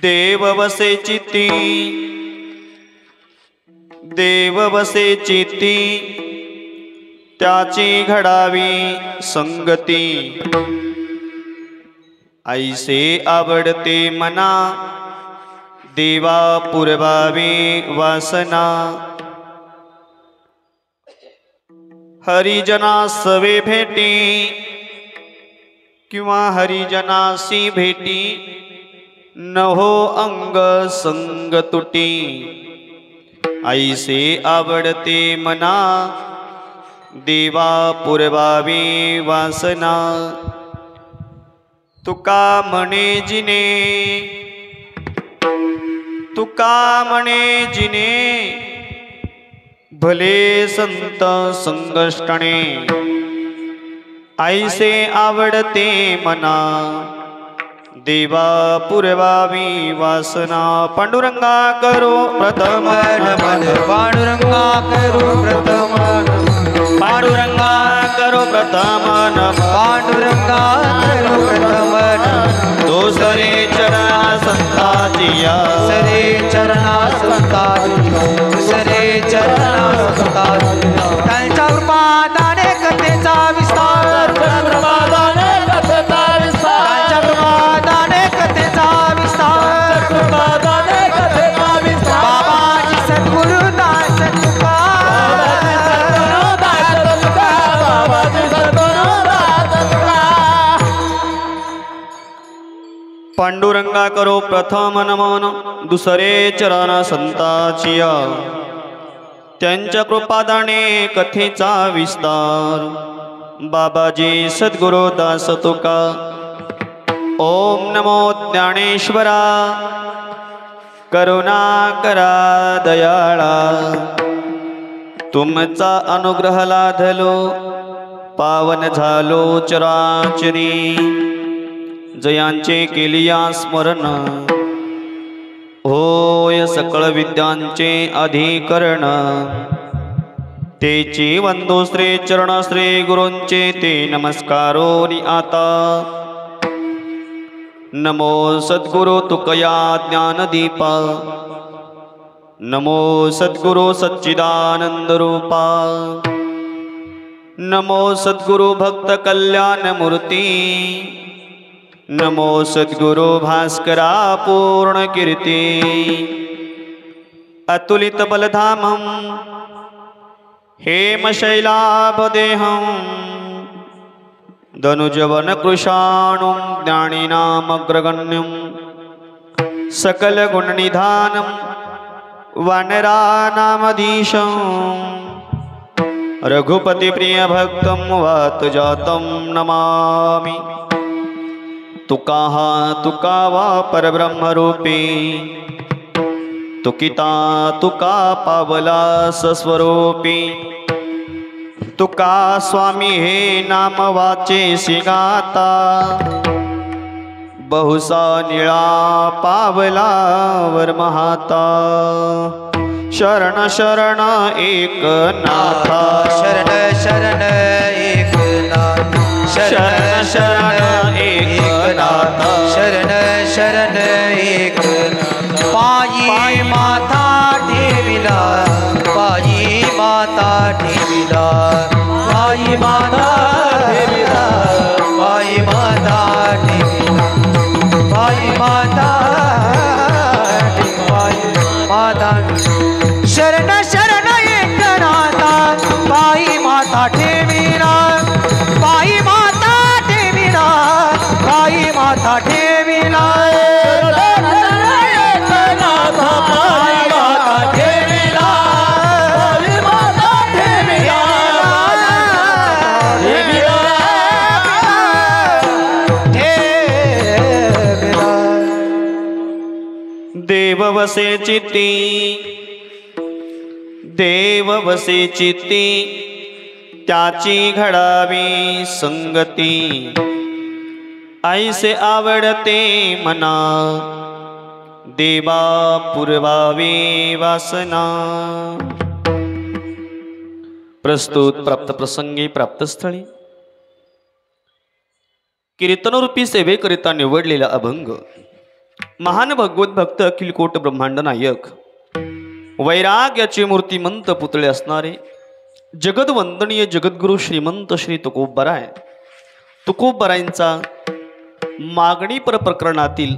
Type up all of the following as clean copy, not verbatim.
देव वसे चित्ती, देव वसे चित्ती, त्याची घडावी संगती। ऐसे आवडते मना, देवा पुरवावी वासना। हरिजना सवे भेटी, किंवा हरिजनासी भेटी, न हो अंग संग तुटी। ऐसे आवडते मना, देवा पुरवावी वासना। तुका म्हणे जिने, तुका म्हणे जिने, भले संत संगष्टणे। ऐसे आवडते मना, देवा पुरवावी वासना। पांडुरंगा करो प्रथम नमन, पांडुरंगा करो प्रथम नमन, पांडुरंगा करो प्रथम नमन, पांडुरंगा करो प्रथम नमन। दुसरे चरणा संताजिया, दुसरे चरणा संताजिया, दुसरे चरणा संताजिया। त्यांच्या कृपादाने कथेचा विस्तार, कृपादाने कथेचा विस्तार, त्यांच्या कृपादाने कथेचा विस्तार, कृपादाने कथेचा विस्तार। बाबाजी सद्गुरु दास तुका, बाबाजी सद्गुरु दास तुका। पांडुरंगा करो प्रथम नमन, दुसरे चरण संताचिया। त्यांच्या कृपादाने कथेचा विस्तार, बाबाजी सद्गुरु दास तुका। ओम नमो ज्ञानेश्वरा, करुणा करा दयाळा। तुमचा अनुग्रह लाधलो, पावन झालो चराचरी। जयांचे केलिया स्मरण, होय सकळ विद्यांचे अधिकरण। तेची वंदो श्री चरण श्री गुरूंचे ते नमस्कारो आता। नमो सद्गुरु तुकया ज्ञानदीपा, नमो सद्गुरु सच्चिदानंद रूपा, नमो सद्गुरु भक्त कल्याण मूर्ती, नमो सद्गुरु भास्करा पूर्ण कीर्ती। अतुलित बलधामं हेमशैलाभदेहं, धनुजवन कृशाणुं ज्ञानिनामग्रगण्यं। सकलगुणनिधानं वानरानामधीशं, रघुपतिप्रियभक्तं वातजातं नमामि। तुका हा तुकावा परब्रह्मरूपी तुकिता तुका पावला सस्वरूपी तुका स्वामी हे नाम वाचे सिगाता बहुसा निळा पावला वरमहाता शरण शरण एकनाथा शरण शरण एकनाथ शरण शरण एकनाथ शरण शरण एकनाथ पायी माता ठेविला पायी माता ठेविला पायी माता ठेविला पायी माता ठेविला पायी माता पायी माता शरण शरण एकनाथा पायी माता ठेविला पायी माता ठेविला पायी माता ठेविला देव वसे चित्ती देव वसे चित्ती त्याची घडावी संगती ऐसे आवडते मना देवा पुरवावी वासना प्रस्तुत प्राप्त प्रसंगी प्राप्त स्थळी कीर्तनरूपी सेवेकरिता निवडलेला अभंग महान भगवत भक्त अखिलकोट ब्रह्मांड नायक वैराग्याचे मूर्तिमंत पुतळे असणारे जगदवंदनीय जगद्गुरु श्रीमंत श्री तुकोबराय तुकोबरायांचा मागणीपर प्रकरणातील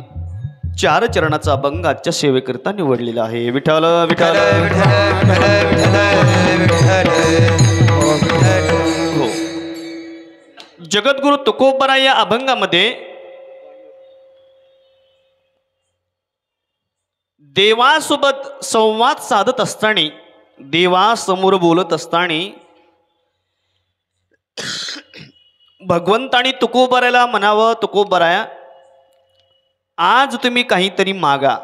4 चरणाचा अभंग आजच्या सेवेकरिता निवडलेला आहे. विठ्ठल विठ्ठल हो. जगद्गुरु तुकोबराय या अभंगामध्ये देवासोबत संवाद साधत असताना देवासमोर बोलत असताना भगवंतानी तुकोबरायला म्हणावं, तुकोबराया आज तुम्ही काहीतरी मागा.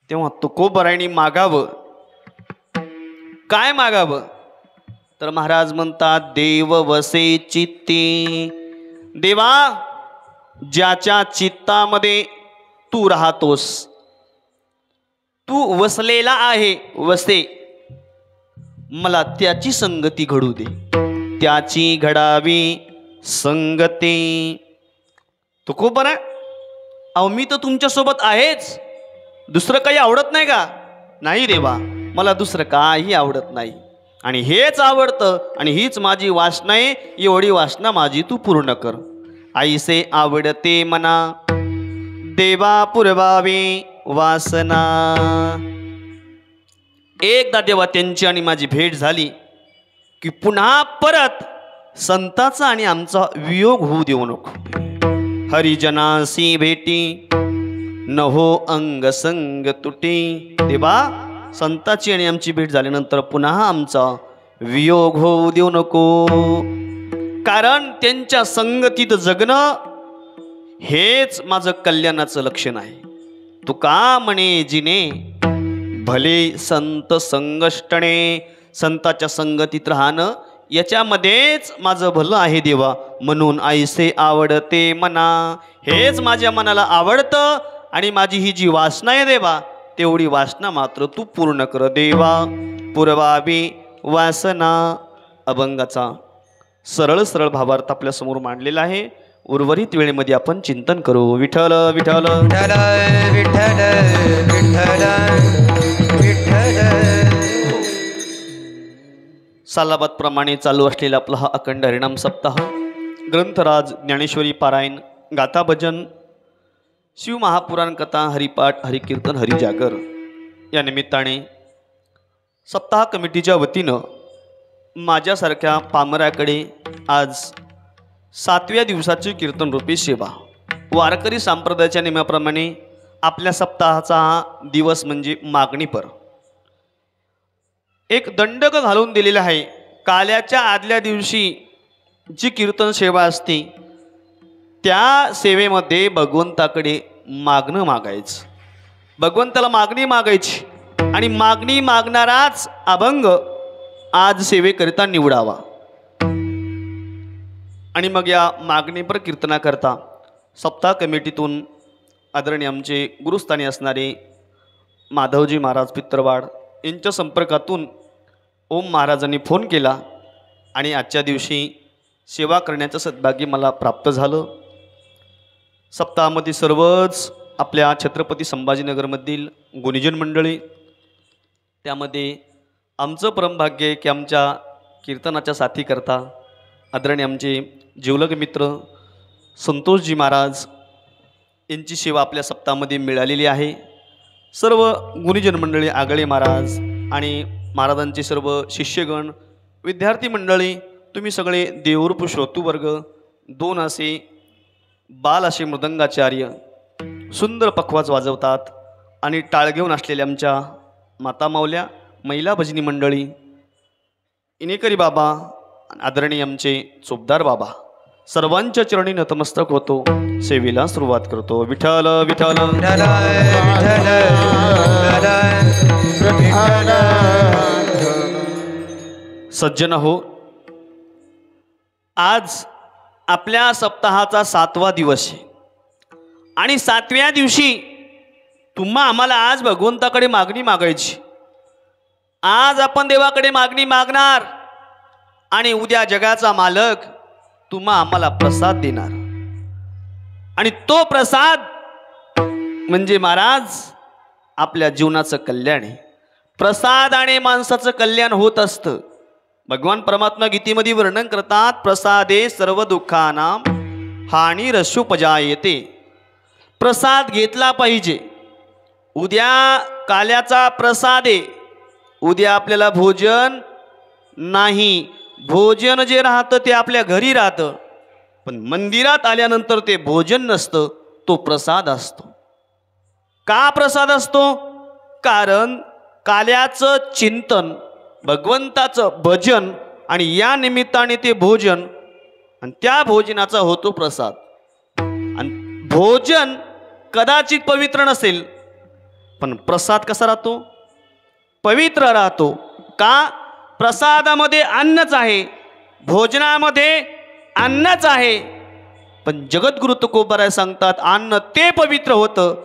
तेव्हा तुकोबरायनी मागावं. काय मागावं तर महाराज म्हणतात देव वसे चित्ती. देवा ज्याच्या चित्तामध्ये तू राहतोस, तू वसलेला आहे, वसे, मला त्याची संगती घडू दे, त्याची घडावी संगती. तुकोबराय अहो मी तर तुमच्यासोबत आहेच, दुसरं काही आवडत नाही का? नाही देवा, मला दुसरं काही आवडत नाही आणि हेच आवडतं आणि हीच माझी वासना आहे, एवढी वासना माझी तू पूर्ण कर. आईसे आवडते मना देवा पुरवावी वासना. एकदा देवा त्यांची आणि माझी भेट झाली की पुन्हा परत संताचा आणि आमचा वियोग होऊ देऊ नको. हरिजनासी भेटी न हो अंग संग तुटी. देवा संताची आणि आमची भेट झाल्यानंतर पुन्हा आमचा वियोग होऊ देऊ नको, कारण त्यांच्या संगतीत जगणं हेच माझं कल्याणाचं लक्षण आहे. तुका म्हणे जिने भले संत संगष्टणे. संताच्या संगतीत राहणं याच्यामध्येच माझं भलं आहे देवा. म्हणून ऐसे आवडते मना, हेच माझ्या मनाला आवडतं आणि माझी ही जी वासना आहे देवा, तेवढी वासना मात्र तू पूर्ण कर. देवा पुरवावी वासना. अभंगाचा सरळ सरळ भावार्थ आपल्या समोर मांडलेला आहे. उर्वरित वेळेमध्ये आपण चिंतन करू. विठ्ठल विठ्ठल विठ्ठल विठ्ठल विठ्ठल विठ्ठल. सालाबाद प्रमाणे चालू असलेला आपला हा अखंड हरिनाम सप्ताह, ग्रंथराज, ज्ञानेश्वरी पारायण, गाथा भजन, शिवमहापुराण कथा, हरिपाठ, हरिकीर्तन, हरिजागर या निमित्ताने सप्ताह कमिटीच्या वतीनं माझ्यासारख्या पामराकडे आज 7व्या दिवसाची कीर्तनरूपी सेवा. वारकरी संप्रदायाच्या नियमाप्रमाणे आपल्या सप्ताहाचा हा दिवस म्हणजे मागणीपर. एक दंडक घालून दिलेला आहे. काल्याच्या आदल्या दिवशी जी कीर्तन सेवा असते त्या सेवेमध्ये भगवंताकडे मागणं मागायचं, भगवंताला मागणी मागायची आणि मागणी मागणाराच अभंग आज सेवेकरिता निवडावा. आणि मग या मागणीपर कीर्तनाकरता सप्ताह कमिटीतून आदरणीय आमचे गुरुस्थानी असणारे माधवजी महाराज पित्तरवाड यांच्या संपर्कातून ओम महाराजांनी फोन केला आणि आजच्या दिवशी सेवा करण्याचं सद्भाग्य मला प्राप्त झालं. सप्ताहामध्ये सर्वच आपल्या छत्रपती संभाजीनगरमधील गुणीजन मंडळी, त्यामध्ये आमचं परमभाग्य आहे की आमच्या कीर्तनाच्या साथीकरता आदरणीय आमचे जिवलग मित्र संतोषजी महाराज यांची सेवा आपल्या सप्ताहामध्ये मिळालेली आहे. सर्व गुणीजन मंडळी, आगळे महाराज आणि महाराजांचे सर्व शिष्यगण, विद्यार्थी मंडळी, तुम्ही सगळे देवरूप श्रोतूवर्ग, 2 असे बाल असे मृदंगाचार्य सुंदर पखवाज वाजवतात आणि टाळ घेऊन असलेल्या आमच्या माता माऊल्या, महिला भजनी मंडळी, इनेकरी बाबा, आदरणीय आमचे चोपदार बाबा, सर्वांच्या चरणी नतमस्तक होतो, सेवेला सुरुवात करतो. विठ्ठल विठ्ठल सज्जन हो, आज आपल्या सप्ताहाचा 7वा दिवस आहे आणि 7व्या दिवशी तुम्हा आम्हाला आज भगवंताकडे मागणी मागायची. आज आपण देवाकडे मागणी मागणार आणि उद्या जगाचा मालक तुम्हा आम्हाला प्रसाद देणार आणि तो प्रसाद म्हणजे महाराज आपल्या जीवनाचं कल्याण आहे. प्रसादाने माणसाचं कल्याण होत असतं. भगवान परमात्मा गीतेमध्ये वर्णन करतात, प्रसादे सर्व दुःखानां हानिरस्योपजायते. प्रसाद घेतला पाहिजे. उद्या काल्याचा प्रसाद आहे, उद्या आपल्याला भोजन नाही. भोजन जे राहतं ते आपल्या घरी राहतं, पण मंदिरात आल्यानंतर ते भोजन नसतं, तो प्रसाद असतो. का प्रसाद असतो? कारण काल्याचं चिंतन, भगवंताचं भजन आणि या निमित्ताने ते भोजन आणि त्या भोजनाचा होतो प्रसाद. आणि भोजन कदाचित पवित्र नसेल, पण प्रसाद कसा राहतो? पवित्र राहतो. का? प्रसादामध्ये अन्नच आहे, भोजनामध्ये अन्नच आहे. पण जगद्गुरु तुकोबाराय सांगतात, अन्न ते पवित्र होतं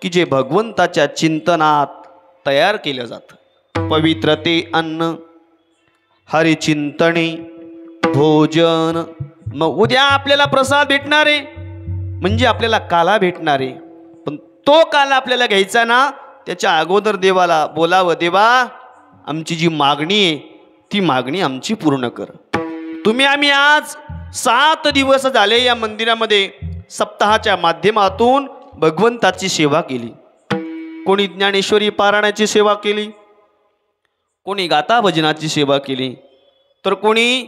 की जे भगवंताच्या चिंतनात तयार केलं जातं. पवित्र ते अन्न हरिचिंतने भोजन. मग उद्या आपल्याला प्रसाद भेटणार आहे म्हणजे आपल्याला काला भेटणार आहे, पण तो काला आपल्याला घ्यायचा ना, त्याच्या अगोदर देवाला बोलावं, देवा आमची जी मागणी आहे ती मागणी आमची पूर्ण कर. तुम्ही आम्ही आज 7 दिवस झाले या मंदिरामध्ये सप्ताहाच्या माध्यमातून भगवंताची सेवा केली. कोणी ज्ञानेश्वरी पारायणाची सेवा केली, कोणी गाथा भजनाची सेवा केली, तर कोणी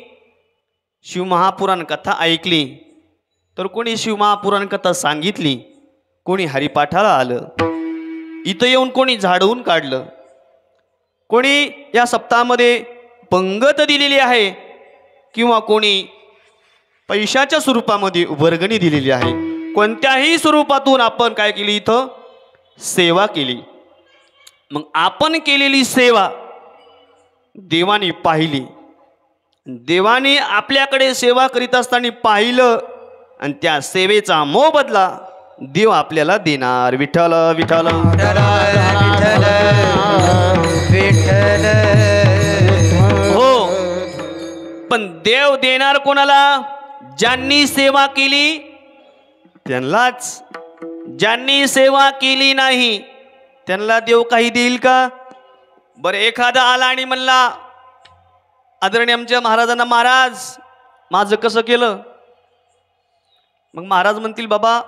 शिवमहापुराण कथा ऐकली, तर कोणी शिवमहापुराण कथा सांगितली, कोणी हरिपाठाला आलं, इथं येऊन कोणी झाडवून काढलं, कोणी या सप्ताहामध्ये पंगत दिलेली आहे किंवा कोणी पैशाच्या स्वरूपामध्ये वर्गणी दिलेली आहे. कोणत्याही स्वरूपातून आपण काय केली? इथं सेवा केली. मग आपण केलेली सेवा देवाने पाहिली, देवाने आपल्याकडे सेवा करीत असताना पाहिलं आणि त्या सेवेचा मोबदला देव आपल्याला देणार. विठ्ठल विठ्ठल हो, पण देव देणार कोणाला? ज्यांनी सेवा केली त्यांनाच. ज्यांनी सेवा केली नाही त्यांना देव काही देईल का? बरं, एखादा आला आणि म्हणला आदरणीय आमच्या महाराजांना, महाराज माझं कसं केलं? मग महाराज म्हणतील, बाबा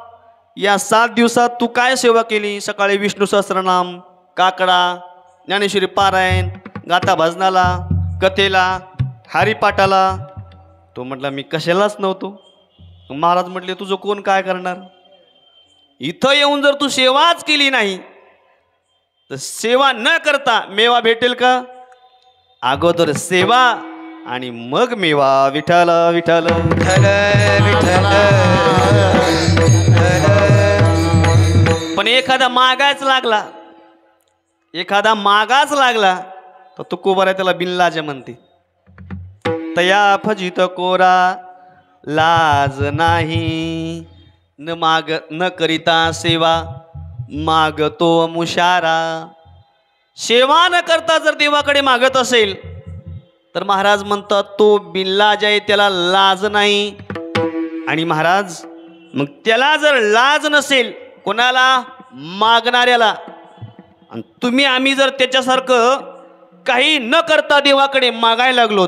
या 7 दिवसात तू काय सेवा केली? सकाळी विष्णू सहस्रनाम, काकडा, ज्ञानेश्वरी पारायण, गाथा भजनाला, कथेला, हरिपाठाला. तो म्हटला मी कशालाच नव्हतो. महाराज म्हटले तुझं कोण काय करणार? इथं येऊन जर तू सेवाच केली नाही तर सेवा न करता मेवा भेटेल का? अगोदर सेवा आणि मग मेवा. विठ्ठल विठ्ठल विठ्ठल विठ्ठल पण एखादा मागाच लागला तर तुकोबारा त्याला बिनलाज म्हणते. तया फजित कोरा लाज नाही, न करिता सेवा मागतो मुशारा. सेवा न करता जर देवाकडे मागत असेल तर महाराज म्हणतात तो बिनलाज आहे, त्याला लाज नाही. आणि महाराज मग त्याला जर लाज नसेल कोणाला, मागणाऱ्याला, आणि तुम्ही आम्ही जर त्याच्यासारखं काही न करता देवाकडे मागायला लागलो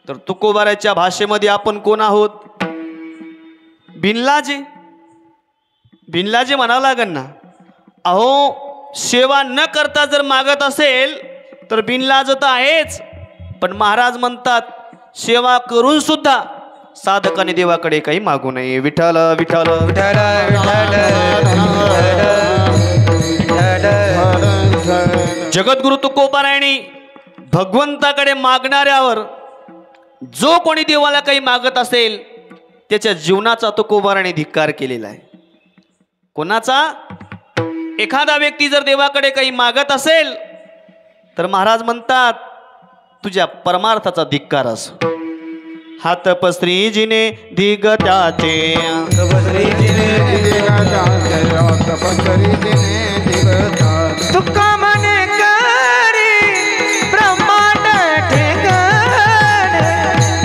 तर तुकोबाराच्या भाषेमध्ये आपण कोण आहोत? बिनलाजे. बिनलाजे म्हणावं लागेल ना. अहो सेवा न करता जर मागत असेल तर बिनलाज तर आहेच, पण महाराज म्हणतात सेवा करून सुद्धा साधकाने देवाकडे काही मागू नये. विठ्ठल विठ्ठल विठ्ठल जगद्गुरु तुकोबारायणी भगवंताकडे मागणाऱ्यावर जो कोणी देवाला काही मागत असेल त्याच्या जीवनाचा तुकोबाराने धिक्कार केलेला आहे. कोणाचा? एखादा व्यक्ती जर देवाकडे काही मागत असेल तर महाराज म्हणतात तुझ्या परमार्थाचा धिक्कार असो. हात पसरीजिने दिगत्याचे, तुका मने करी ब्रह्मांड ठेंगण,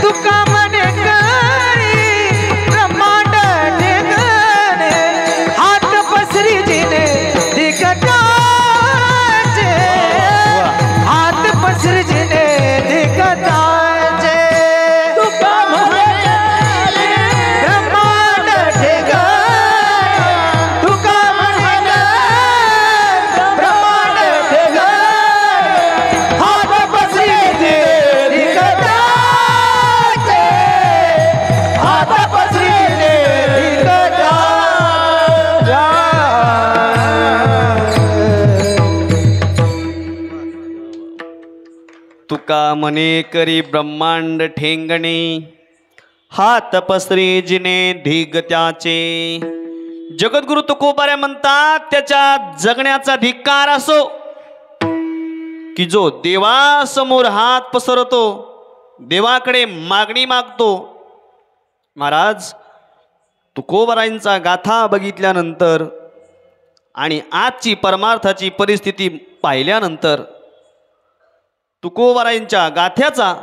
तुका मने करी ब्रह्मांड ठेंगण. हात पसरी जिने दिगटाचे, हात पसरी जिने दिगटाचे. ब्रह्मांड ठेंगण, तुका मने ब्रह्मांड ठेंगण. हात पसरी जिने दिगटाचे, हात पसरी जिने दिगटाचे. तुका म्हणे करी ब्रह्मांड ठेंगणे, हात पसरी जिने धिगत्याचे. जगद्गुरु तुकोबारा म्हणतात त्याच्या जगण्याचा धिक्कार असो की जो देवासमोर हात पसरतो, देवाकडे मागणी मागतो. महाराज तुकोबारांचा गाथा बघितल्यानंतर आणि आजची परमार्थाची परिस्थिती पाहिल्यानंतर तुकोबारांच्या गाथ्याचा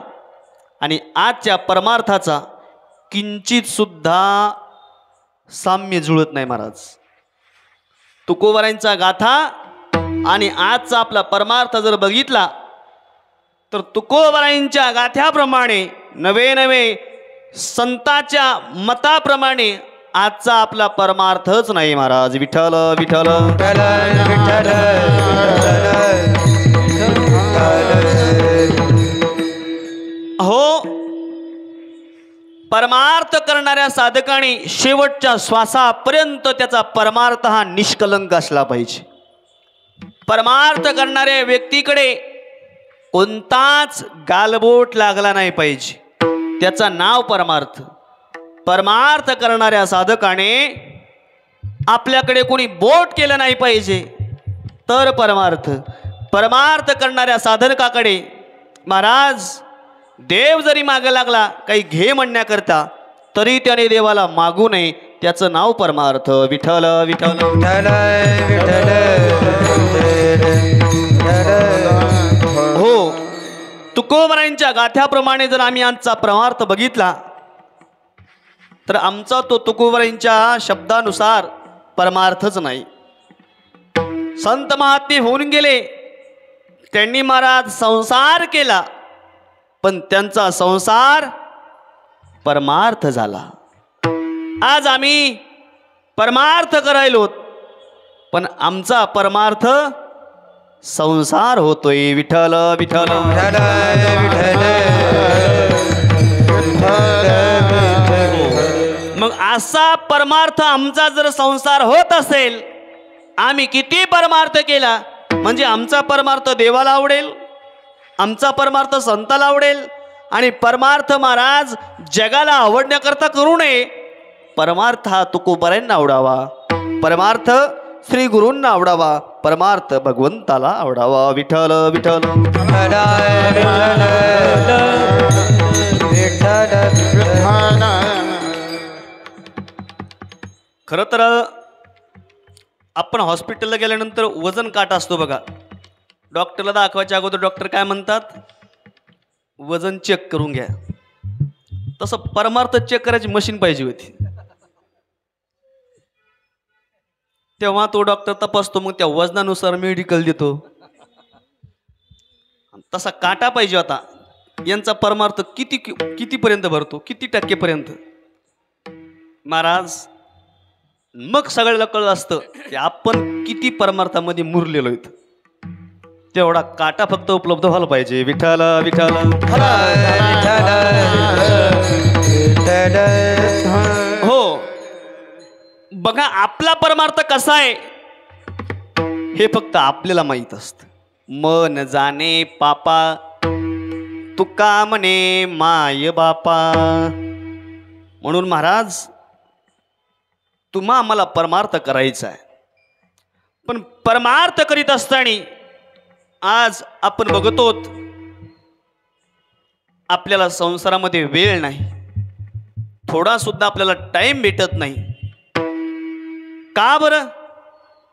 आणि आजच्या परमार्थाचा किंचित सुद्धा साम्य जुळत नाही. महाराज तुकोबारांचा गाथा आणि आजचा आपला परमार्थ जर बघितला तर तुकोबारांच्या गाथ्याप्रमाणे नवे नवे संतांच्या मताप्रमाणे आजचा आपला परमार्थच नाही. महाराज विठ्ठल विठ्ठल हो, परमार्थ करणाऱ्या साधकाने शेवटच्या श्वासापर्यंत त्याचा परमार्थ हा निष्कलंक असला पाहिजे. परमार्थ करणाऱ्या व्यक्तीकडे कोणताच गालबोट लागला नाही पाहिजे. त्याचा नाव परमार्थ. परमार्थ करणाऱ्या साधकाने आपल्याकडे कोणी बोट केलं नाही पाहिजे तर परमार्थ. परमार्थ करणाऱ्या साधकाकडे महाराज देव जरी मागे लागला काही घे म्हणण्याकरता तरी त्याने देवाला मागू नये. त्याचं नाव परमार्थ. विठ्ठल विठ्ठल हो, तुकोबारांच्या गाथ्याप्रमाणे जर आम्ही आजचा परमार्थ बघितला तर आमचा तो तुकोबारांच्या शब्दानुसार परमार्थच नाही. संत महात्मे होऊन गेले, त्यांनी महाराज संसार केला पण त्यांचा संसार परमार्थ झाला. आज आम्ही परमार्थ करायलो पण आमचा परमार्थ संसार होतोय. विठ्ठल विठ्ठल मग असा परमार्थ आमचा जर संसार होत असेल, आम्ही किती परमार्थ केला म्हणजे आमचा परमार्थ देवाला आवडेल, आमचा परमार्थ संताला आवडेल. आणि परमार्थ महाराज जगाला आवडण्याकरता करू नये. परमार्थ हा तुकोबारांना आवडावा. परमार्थ श्री गुरूंना आवडावा, परमार्थ भगवंताला आवडावा. विठ्ठल विठ्ठल. खरं तर आपण हॉस्पिटलला गेल्यानंतर वजन काटा असतो बघा. डॉक्टरला दाखवायच्या अगोदर डॉक्टर काय म्हणतात, वजन चेक करून घ्या. तसं परमार्थ चेक करायची मशीन पाहिजे होती. तेव्हा तो डॉक्टर तपासतो, मग त्या वजनानुसार मेडिकल देतो. तसा काटा पाहिजे होता. यांचा परमार्थ कितीपर्यंत भरतो, किती टक्केपर्यंत. महाराज मग सगळ्याला कळलं असतं की आपण किती परमार्थामध्ये मुरलेलो आहेत. तेवढा काटा फक्त उपलब्ध व्हायला पाहिजे. विठ्ठल विठ्ठल. हो बघा, आपला परमार्थ कसा आहे हे फक्त आपल्याला माहीत असतं. मन जाणे पापा, तुका म्हणे माय बापा. म्हणून महाराज तुम्हा आम्हाला परमार्थ करायचा आहे. पण परमार्थ करीत असताना आज आपण बघतो आपल्याला संसारामध्ये वेळ नाही, थोडा सुद्धा आपल्याला टाइम भेटत नाही. का बरं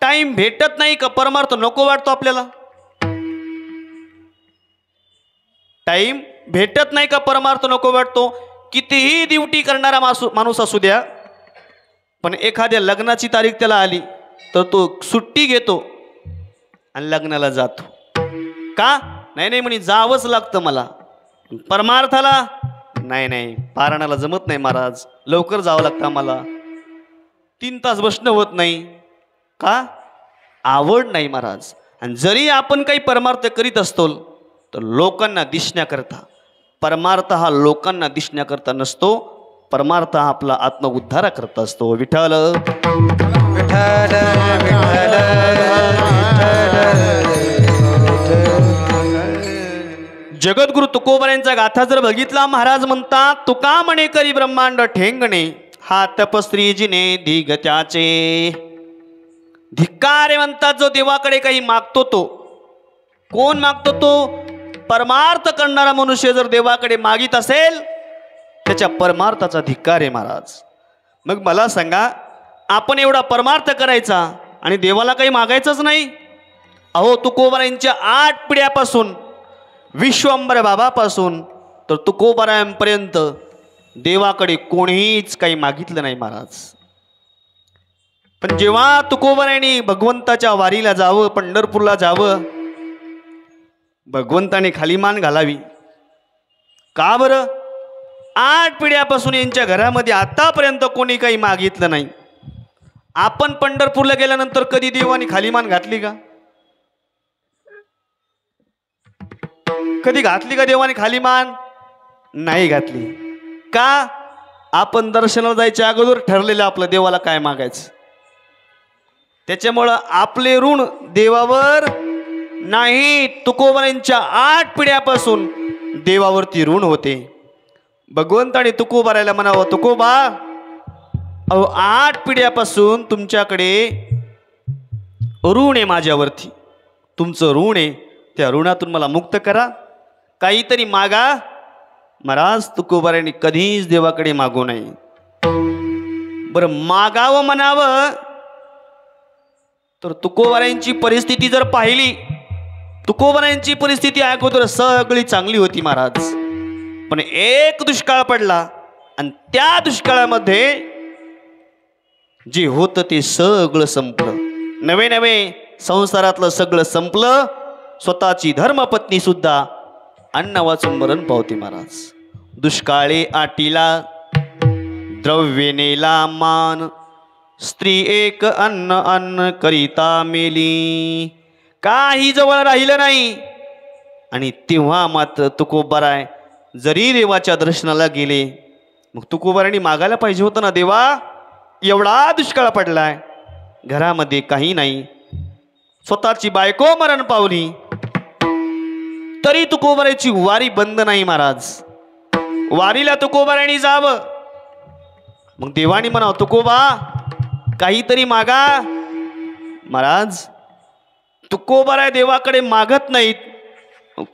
टाइम भेटत नाही? का परमार्थ नको वाटतो आपल्याला? टाइम भेटत नाही का परमार्थ नको वाटतो? कितीही ड्युटी करणारा माणूस असू द्या, पण एखाद्या लग्नाची तारीख त्याला आली तर तो सुट्टी घेतो आणि लग्नाला जातो. का? नाही म्हणे जावंच लागतं मला. परमार्थाला नाही, पारायणाला जमत नाही महाराज, लवकर जावं लागतं आम्हाला, 3 तास बसणं होत नाही. का? आवड नाही महाराज. आणि जरी आपण काही परमार्थ करीत असतो तर लोकांना दिसण्याकरता. परमार्थ हा लोकांना दिसण्याकरता नसतो, परमार्थ हा आपला आत्मउद्धारा करता असतो. विठ्ठल विठ्ठल विठ्ठल. जगद्गुरु तुकोबारायांचा गाथा जर बघितला, महाराज म्हणतात, तुका म्हणे करी ब्रह्मांड ठेंगणे, हा तपस्त्रीजीने दिगत्याचे. धिक्कारे म्हणतात जो देवाकडे काही मागतो तो. कोण मागतो तो? परमार्थ करणारा मनुष्य जर देवाकडे मागित असेल त्याच्या परमार्थाचा धिक्कार आहे महाराज. मग मला सांगा, आपण एवढा परमार्थ करायचा आणि देवाला काही मागायचंच नाही? अहो तुकोबारायांच्या 8 पिढ्यापासून, विश्वंभर बाबापासून तर तुकोबारायांपर्यंत देवाकडे कोणीच काही मागितलं नाही महाराज. पण जेव्हा तुकोबारायांनी भगवंताच्या वारीला जावं, पंढरपूरला जावं, भगवंताने खाली मान घालावी. का बरं? 8 पिढ्यापासून यांच्या घरामध्ये आतापर्यंत कोणी काही मागितलं नाही. आपण पंढरपूरला गेल्यानंतर कधी देवाने खाली मान घातली का? कधी घातली का देवाने खाली मान? नाही घातली. का? आपण दर्शनाला जायच्या अगोदर ठरलेलं आपलं देवाला काय मागायचं. त्याच्यामुळं आपले ऋण देवावर नाही, तुकोबारायांच्या 8 पिढ्यापासून देवावरती ऋण होते. भगवंताने तुकोबारायला म्हणावं, तुकोबा अहो 8 पिढ्यापासून तुमच्याकडे ऋण आहे माझ्यावरती, तुमचं ऋण आहे, त्या ऋणातून मला मुक्त करा, काहीतरी मागा. महाराज तुकोबारायांनी कधीच देवाकडे मागू नये. बरं मागावं म्हणावं तर तुकोबारायांची परिस्थिती जर पाहिली, तुकोबारायांची परिस्थिती अगोदर सगळी चांगली होती महाराज. पण एक दुष्काळ पडला आणि त्या दुष्काळामध्ये जे होतं ते सगळं संपलं. नवे संसारातलं सगळं संपलं. स्वतःची धर्मपत्नी सुद्धा अन्न वाचून मरण पावते महाराज. दुष्काळे आटीला द्रव्य नेला मान, स्त्री एक अन्न अन्न करिता मेली. काही जवळ राहिलं नाही. आणि तेव्हा मात्र तुकोबाराय जरी देवाच्या दर्शनाला गेले, मग तुकोबारायांनी मागायला पाहिजे होतं ना, देवा एवढा दुष्काळ पडलाय, घरामध्ये काही नाही, स्वतःची बायको मरण पावली, तरी तुकोबाराची वारी बंद नाही महाराज. वारीला तुकोबारायांनी जावं. मग देवानी म्हणावं, तुकोबा काहीतरी मागा. महाराज तुकोबाराय देवाकडे मागत नाहीत,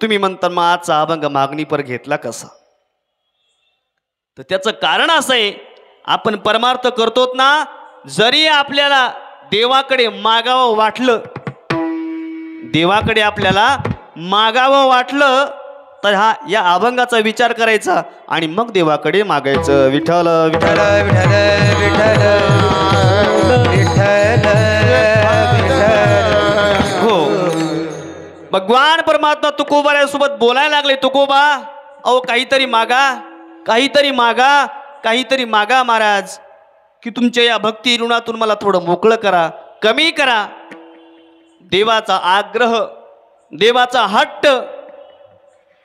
तुम्ही म्हणता मग आजचा अभंग मागणी पर घेतला कसा? तर त्याचं कारण असं आहे, आपण परमार्थ करतोत ना, जरी आपल्याला देवाकडे मागावं वाटलं, देवाकडे आपल्याला मागावं वाटलं तर या अभंगाचा विचार करायचा आणि मग देवाकडे मागायचं. विठ्ठल विठ्ठल विठ्ठल विठ्ठल विठ्ठल. हो, भगवान परमात्मा तुकोबाऱ्यासोबत बोलायला लागले. तुकोबा, अहो काहीतरी मागा, काहीतरी मागा, काहीतरी मागा महाराज, की तुमच्या या भक्ती ऋणातून मला थोडं मोकळं करा, कमी करा. देवाचा आग्रह, देवाचा हट्ट.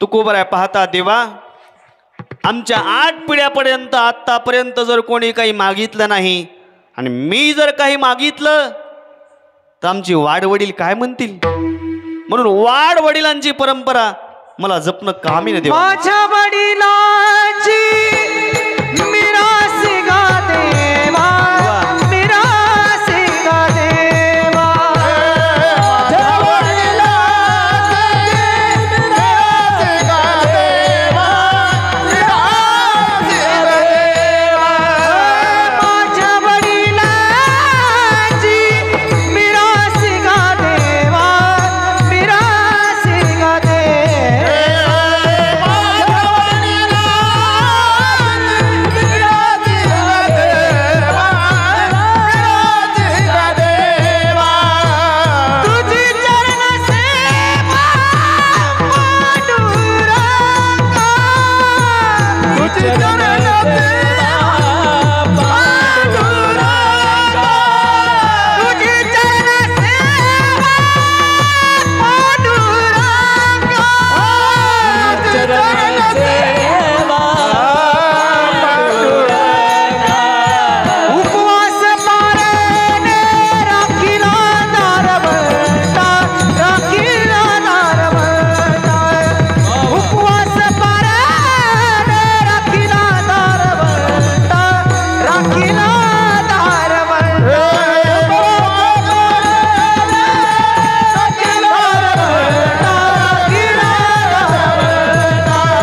तुकोबाराय पाहता, देवा आमच्या 8 पिढ्यापर्यंत आत्तापर्यंत जर कोणी काही मागितलं नाही आणि मी जर काही मागितलं तर आमची वाडवडील काय म्हणतील, म्हणून वाडवडिलांची परंपरा मला जपणं कामी न देवा. माझ्या वडिलांची मिरास गा देवा, मिरास गा देवा. माझ्या वडिलांची मिरास गा देवा, मिरास गा देवा. माझ्या वडिलांची मिरास गा देवा, मिरास गा देवा. तुझी चरण सेवा पांडुरंगा, तुझी चरण सेवा पांडुरंगा, तुझी चरण सेवा पांडुरंगा, चरण सेवा पांडुरंगा. उपवास पारणे राखीला दारवंता, राखीला दारवंता. उपवास पारणे राखीला दारवंता, राखीला दारवंता. राखीला दारवंता, राखीला दारवंता. उपवास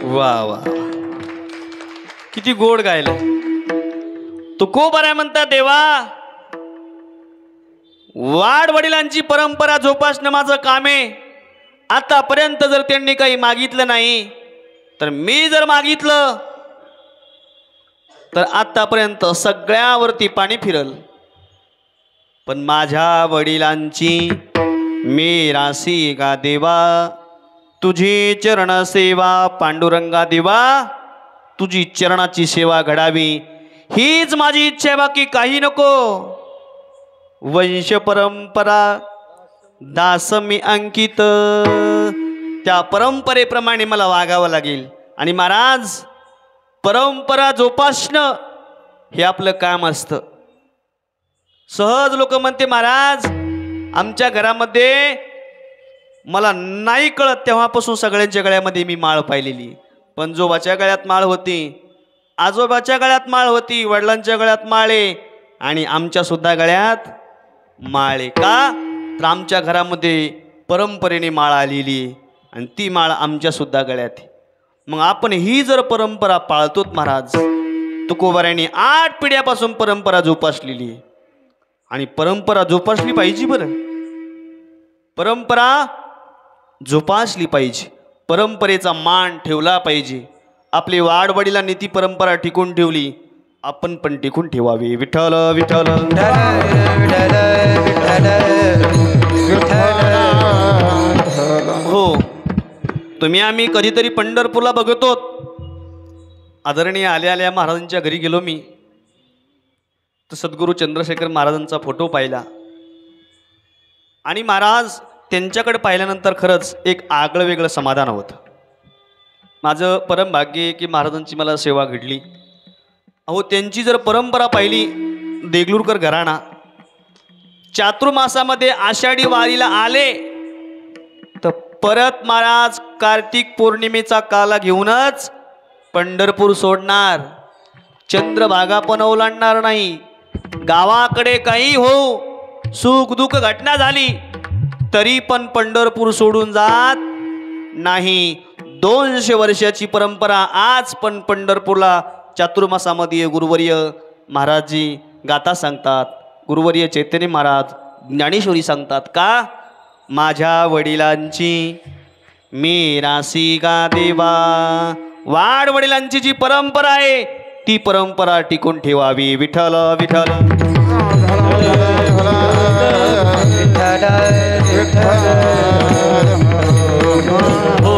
वा वा, किती गोड गायलं. तुकोबाराय म्हणतात, देवा वाडवडिलांची परंपरा जोपासणं माझं काम आहे. आतापर्यंत जर त्यांनी काही मागितलं नाही तर मी जर मागितलं तर आतापर्यंत सगळ्यावरती पाणी फिरल. पण माझ्या वडिलांची मी राशी गा देवा, तुझी चरण सेवा पांडुरंगा देवा, तुझी चरणाची सेवा घडावी हीच माझी इच्छा आहे, बाकी काही नको. वंश परंपरा दास मी अंकित, त्या परंपरेप्रमाणे मला वागावं लागेल. आणि महाराज परंपरा जोपासणं हे आपलं काम असतं. सहज लोक म्हणते, महाराज आमच्या घरामध्ये मला नाही कळत तेव्हापासून सगळ्यांच्या गळ्यामध्ये मी माळ पाहिलेली. पणजोबाच्या गळ्यात माळ होती, आजोबाच्या गळ्यात माळ होती, वडिलांच्या गळ्यात माळे आणि आमच्या सुद्धा गळ्यात माळे. का तर आमच्या घरामध्ये परंपरेने माळ आलेली आणि ती माळ आमच्या सुद्धा गळ्यात. मग आपण ही जर परंपरा पाळतोत महाराज, तुकोबारायांनी 8 पिढ्यापासून परंपरा जोपासलेली आहे आणि परंपरा जोपासली पाहिजे. बरं, परंपरा जोपासली पाहिजे, परंपरेचा मान ठेवला पाहिजे. आपली वाडवडिलांनी ती परंपरा टिकून ठेवली, आपण पण टिकून ठेवावी. विठ्ठल विठ्ठल हो, तुम्ही आम्ही कधीतरी पंढरपूरला बघतो. आदरणीय आल्या महाराजांच्या घरी गेलो मी, तर सद्गुरू चंद्रशेखर महाराजांचा फोटो पाहिला आणि महाराज त्यांच्याकडे पाहिल्यानंतर खरंच एक आगळं वेगळं समाधान होतं. माझं परम भाग्य आहे की महाराजांची मला सेवा घडली. अहो, त्यांची जर परंपरा पाहिली, देगलूरकर घराणा चातुर्मासामध्ये आषाढी वारीला आले परत महाराज कार्तिक पौर्णिमेचा काला घेऊनच पंढरपूर सोडणार. चंद्रभागा पण ओलांडणार नाही. गावाकडे काही हो, सुख दुःख घटना झाली तरी पण पंढरपूर सोडून जात नाही. 200 वर्षाची परंपरा आज पण पंढरपूरला चातुर्मासामध्ये गुरुवर्य महाराजजी गाथा सांगतात. गुरुवर्य चैतन्य महाराज ज्ञानेश्वरी सांगतात का, माझ्या वडिलांची मी राशी गा देवा. वाड वडिलांची जी परंपरा आहे ती परंपरा टिकून ठेवावी. विठ्ठल विठ्ठल हो,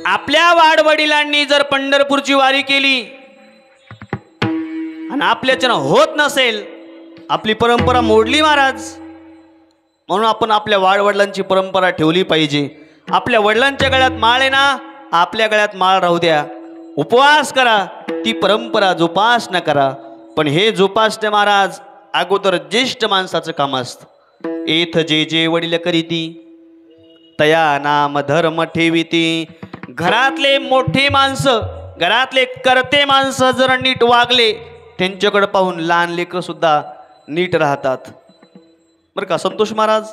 आपल्या वाडवडिलांनी जर पंढरपूरची वारी केली आणि आपल्याच्यानं होत नसेल, आपली परंपरा मोडली महाराज. म्हणून आपण आपल्या वाडवडिलांची परंपरा ठेवली पाहिजे. आपल्या वडिलांच्या गळ्यात माळ आहे ना, आपल्या गळ्यात माळ राहू द्या. उपवास करा, ती परंपरा जोपासना करा. पण हे जोपासणे महाराज अगोदर ज्येष्ठ माणसाचं काम असतं. एथ जे जे वडील करीती तया नाम धर्म ठेविती. घरातले मोठे माणसं, घरातले करते माणसं जर नीट वागले, त्यांच्याकडे पाहून लहान लेकरं सुद्धा नीट राहतात. बरं का संतोष महाराज,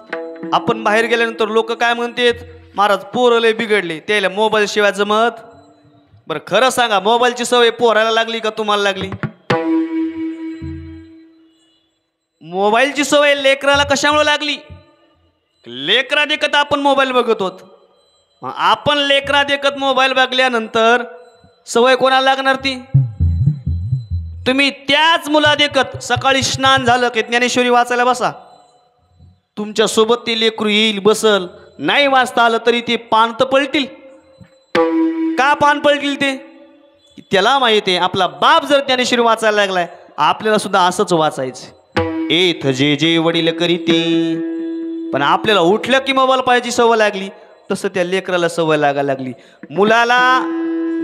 आपण बाहेर गेल्यानंतर लोक काय म्हणतात, महाराज पोरं लय बिघडले, त्याला मोबाईल शिवाय जमत. बरं खरं सांगा, मोबाईलची सवय पोरायला लागली का तुम्हाला लागली? मोबाईलची सवय लेकराला कशामुळे लागली? लेकरा देखत आपण मोबाईल बघत होत. आपण लेकरा देखत मोबाईल बघल्यानंतर सवय कोणाला लागणार ती? तुम्ही त्याच मुला देखत सकाळी स्नान झालं की ज्ञानेश्वरी वाचायला बसा. तुमच्या सोबत ते लेकरू येईल, बसल. नाही वाचता आलं तरी ते पान तर पलटील. का पान पलटील? ते त्याला माहिती आहे आपला बाप जर ज्ञानेश्वरी वाचायला लागलाय, आपल्याला सुद्धा असंच वाचायचं. एथ जे जे वडील करीती. पण आपल्याला उठलं की मोबाईल पाहिजे सवय लागली, तसं त्या लेकराला सवय लागायला लागली. मुलाला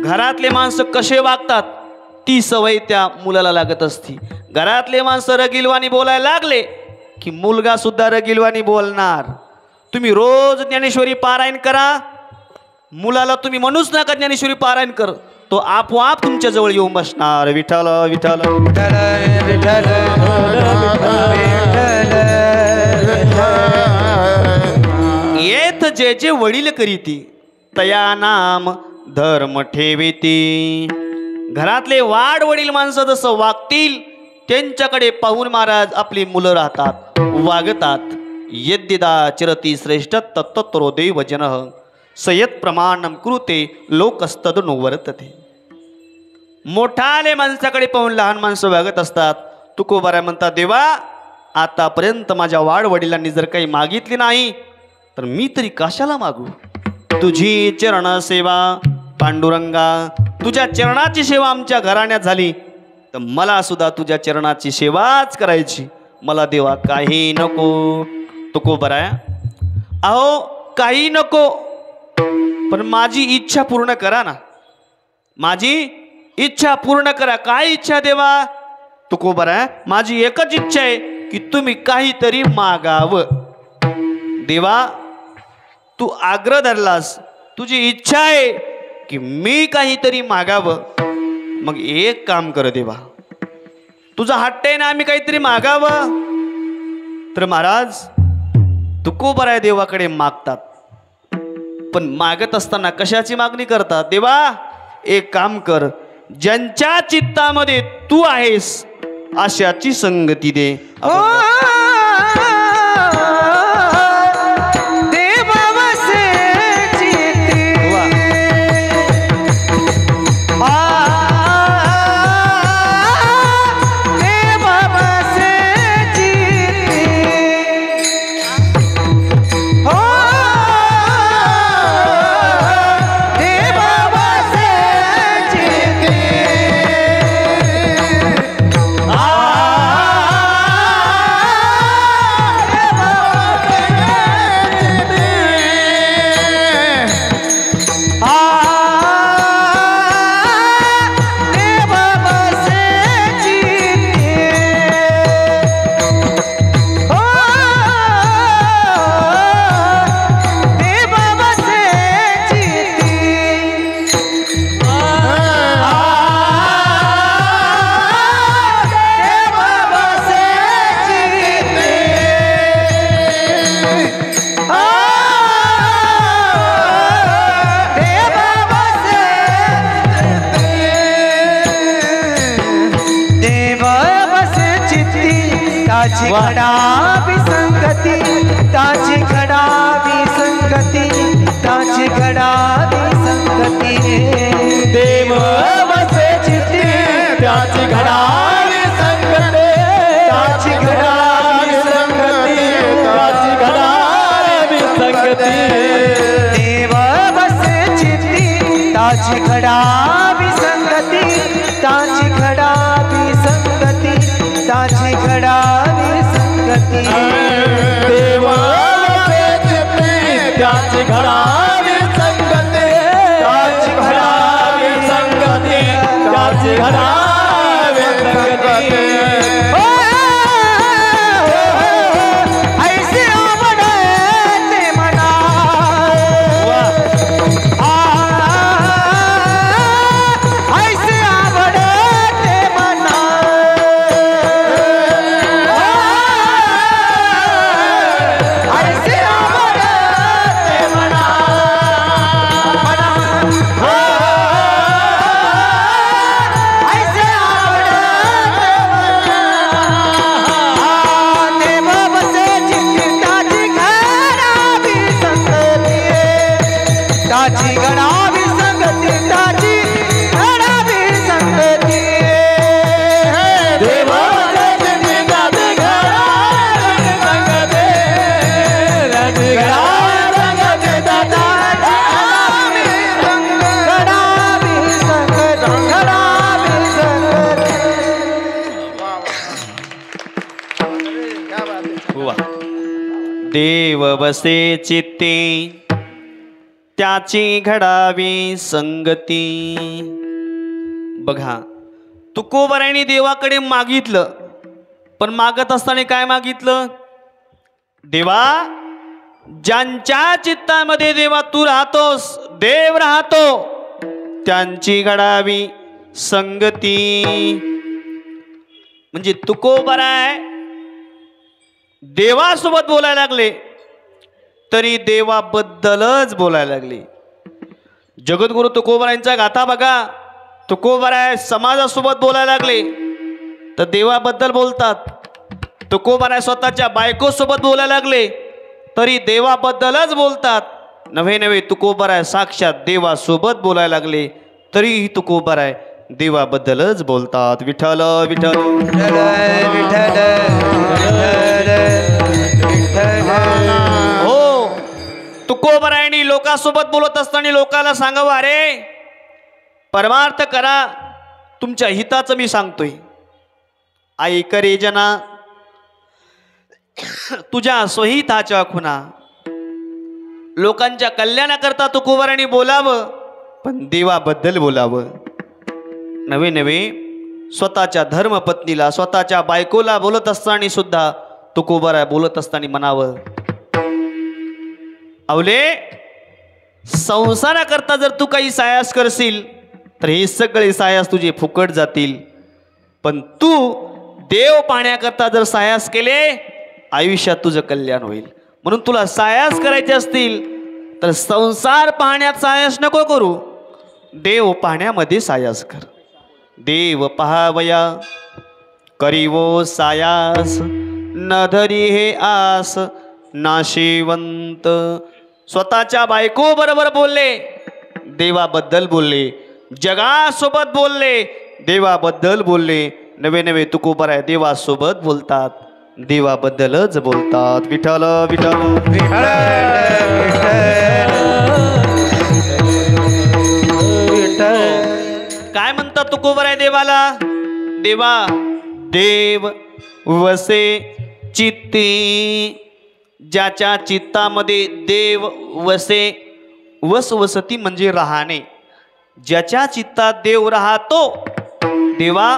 घरातले माणसं कसे वागतात ती सवय त्या मुलाला लागत असती. घरातले माणसं रगिलवाणी बोलायला लागले की मुलगा सुद्धा रगिलवाणी बोलणार. तुम्ही रोज ज्ञानेश्वरी पारायण करा, मुलाला तुम्ही म्हणूच नका ज्ञानेश्वरी पारायण कर, तो आपोआप तुमच्या जवळ येऊन बसणार. विठ्ठल विठ्ठल येथ जे जे वडील करीती तया नाम धर्म ठेविती. घरातले वाड वडील माणसं जसं वागतील त्यांच्याकडे पाहून महाराज आपली मुलं राहतात, वागतात. यद्यदा चिरती श्रेष्ठ तत्तरो देव जन सयत प्रमाणम कृते लोकस्तद वर्तते. मोठाले माणसाकडे पाहून लहान माणसं वागत असतात. तुकोबाराय म्हणतात, देवा आतापर्यंत माझ्या वाड वडिलांनी जर काही मागितली नाही तर मी तरी कशाला मागू? तुझी चरण सेवा पांडुरंगा, तुझ्या चरणाची सेवा आमच्या घराण्यात झाली तर मला सुद्धा तुझ्या चरणाची सेवाच करायची. मला देवा काही नको. तुकोबाराय, अहो काही नको, पण माझी इच्छा पूर्ण करा ना. माझी इच्छा पूर्ण करा. काय इच्छा देवा? तुकोबाराय, माझी एकच इच्छा आहे की तुम्ही काहीतरी मागावं. देवा तू आग्रह धरलास, तुझी इच्छा आहे की मी काहीतरी मागावं. मग एक काम कर देवा, तुझा हट्ट आहे ना आम्ही काहीतरी मागावं. तर महाराज तुकोबाराय देवाकडे मागतात. पण मागत असताना कशाची मागणी करतात? देवा एक काम कर, ज्यांच्या चित्तामध्ये तू आहेस अशाची संगती दे. ताची घडावी संगती ताची घडावी संगती ताची घडावी संगती देव वसे चित्ती त्याची घडावी संगते ताची घडावी संगती त्याची घडावी संगती देव बसे चित्ती ताची घडावी संगती ताची घडावी संगती ताची घडावी संगती देव वसे चित्ती त्याची घडावी संगते त्याची घडावी संगती त्याची घडावी संगती ऐसे आवडते मना ऐसे आवडते मना ऐसे आवडते मना ऐसे आवडते देव बसे चित्ती ताची घडावी संगती ताची घडावी संगती ताची घडावी संगती देव वसे चित्ती त्याची घडावी संगते त्याची घडावी संगते घडावी संगती घडावी संगती वा. देव बसे चित्ते त्याची घडावी संगती. बघा तुकोबराने देवाकडे मागितलं, पण मागत असताना काय मागितलं? देवा, ज्यांच्या चित्तामध्ये देवा तू राहतोस, देव राहतो, त्यांची घडावी संगती. म्हणजे तुकोबराय देवासोबत बोलायला लागले तरी देवाबद्दलच बोलायला लागले. जगद्गुरु तुकोबरायांचा गाथा बघा. तुकोबराय समाजासोबत बोलायला लागले तर देवाबद्दल बोलतात. तुकोबराय स्वतःच्या बायकोसोबत बोलायला लागले तरी देवाबद्दलच बोलतात. नव्हे नव्हे तुकोबराय साक्षात देवासोबत बोलायला लागले तरीही तुकोबराय देवाबद्दलच बोलतात. विठ्ठल विठ्ठल विठ्ठल विठ्ठल विठ्ठल हो. तुकोबरायांनी लोकांसोबत बोलत असताना लोकांना सांगावं, अरे परमार्थ करा, तुमच्या हिताचं मी सांगतोय. ऐक रे जना तुझ्या स्वहिताच्या खुना. लोकांच्या कल्याणाकरता तुकोबरायांनी बोलावं, पण देवाबद्दल बोलावं. नवे नवे स्वतःच्या धर्मपत्नीला, स्वतःच्या बायकोला बोलत असताना सुद्धा तुकोबराय बोलत असताना म्हणावं, अवले संसाराकरता जर तू काही सायास करशील तर हे सगळे सायास तुझे फुकट जातील, पण तू देव पाहण्याकरता जर सायास केले आयुष्यात तुझं कल्याण होईल. म्हणून तुला सायास करायचे असतील तर संसार पाहण्यात सायास नको करू, देव पाहण्यामध्ये सायास कर. देव पहावया करीवो सायास, न धरी हे आस नाशिवंत. स्वतःच्या बायको बरोबर बोलले, देवाबद्दल बोलले. जगासोबत बोलले, देवाबद्दल बोलले. नवे नवे तुकोबराय देवासोबत बोलतात, देवाबद्दलच बोलतात. विठ्ठल विठ्ठल काय म्हणतात तुकोबराय देवाला? देवा, देव वसे चित्ती. ज्याच्या चित्तामध्ये देव वसे, वसवसती म्हणजे राहणे. ज्याच्या चित्तात देव राहतो देवा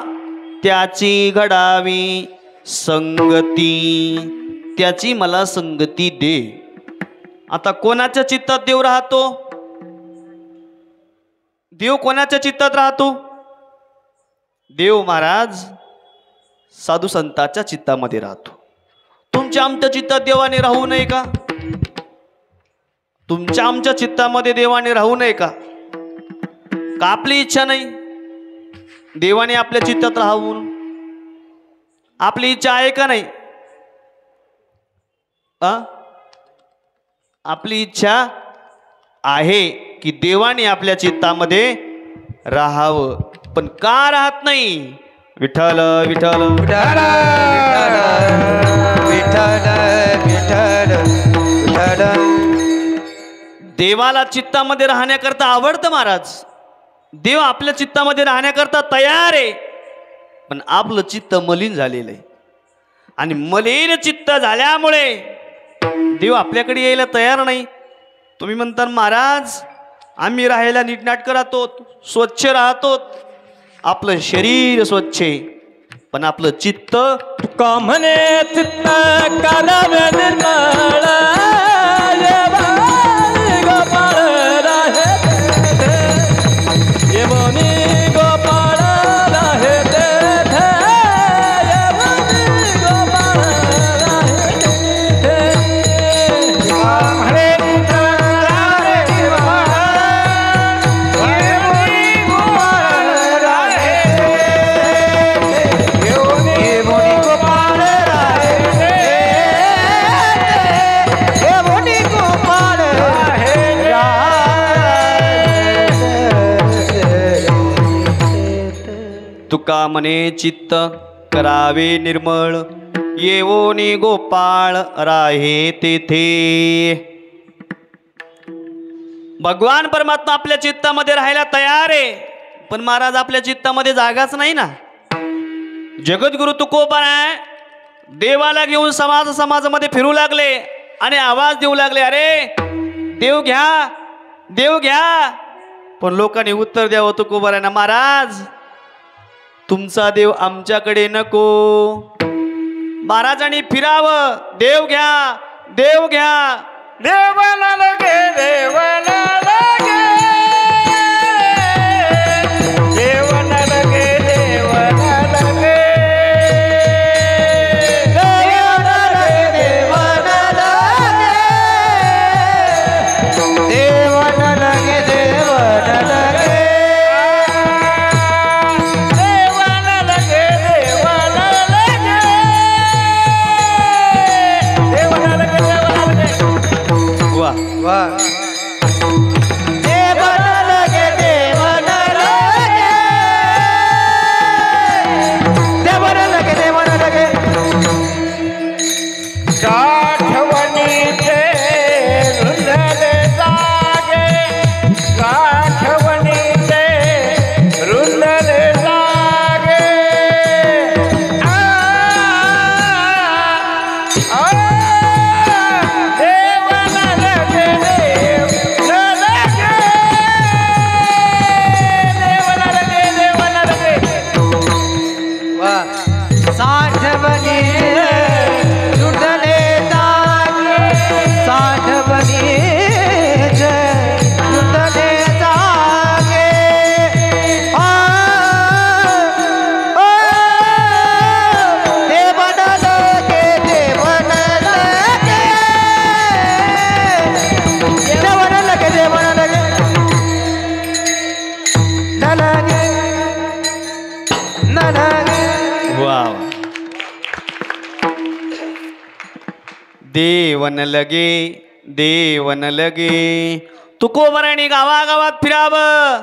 त्याची घडावी संगती. त्याची मला संगती दे. आता कोणाच्या चित्तात देव राहतो? देव कोणाच्या चित्तात राहतो? देव महाराज साधू संतांच्या चित्तामध्ये राहतो. तुमच्या आमच्या चित्तात देवाने राहू नये का? तुमच्या आमच्या चित्तामध्ये देवाने राहू नये का? का आपली इच्छा नाही देवाने आपल्या चित्तात राहावून? आपली इच्छा आहे का नाही? आपली इच्छा आहे की देवाने आपल्या चित्तामध्ये राहावं, पण का राहत नाही? विठ्ठल विठ्ठल विठ्ठल विठ्ठल विठ्ठल विठ्ठल. देवाला चित्तामध्ये राहण्याकरता आवडतं महाराज. देव आपल्या चित्तामध्ये राहण्याकरता तयार आहे, पण आपलं चित्त मलिन झालेलं आहे. आणि मलिन चित्त झाल्यामुळे देव आपल्याकडे यायला तयार नाही. तुम्ही म्हणता महाराज आम्ही राहायला नीटनाटकं राहतो, स्वच्छ राहतो, आपलं शरीर स्वच्छ आहे, पण आपलं चित्त तुका म्हणे चित्त करावे निर्मळ येवनी गोपाळ राहे येवनी गोपाळ राहे येवनी गोपाळ राहे तुका म्हणे चित्त करावे निर्मळ येवोनी गोपाळ राहे तेथे. भगवान परमात्मा आपल्या चित्तामध्ये राहायला तयार आहे, पण महाराज आपल्या चित्तामध्ये जागाच नाही ना. जगद्गुरु तुकोबा आहे, देवाला घेऊन समाजामध्ये फिरू लागले आणि आवाज देऊ लागले, अरे देव घ्या देव घ्या. पण लोकांनी उत्तर द्यावं तुकोबारायांना, महाराज तुमचा देव आमच्याकडे नको. महाराजांनी फिरावं, देव घ्या देव घ्या. देवाला लगे देवाला लगे देवाला लगे देवाला लगे देवाला लगे देवाला लगे देवाला लगे देवाला लगे देवाला लगे देवाला लगे देवाला लगे देवाला लगे. वा वा. देवाला लगे देवाला लगे देवाला लगे देवाला लगे. काठवणीचे रुंदले जागे काठवणीचे रुंदले जागे देवाला लगे देवाला लगे देवाला लगे देवाला लगे. वा. साठवणी लुटले जागे साठवणी लुटले जागे. आ, आ, देवाला लगे देवाला लगे देवाला लगे देवाला लगे न लगे न लगे. वा देवन लगे देवन लगे. तुकोबरायांनी गावागावात फिरावं,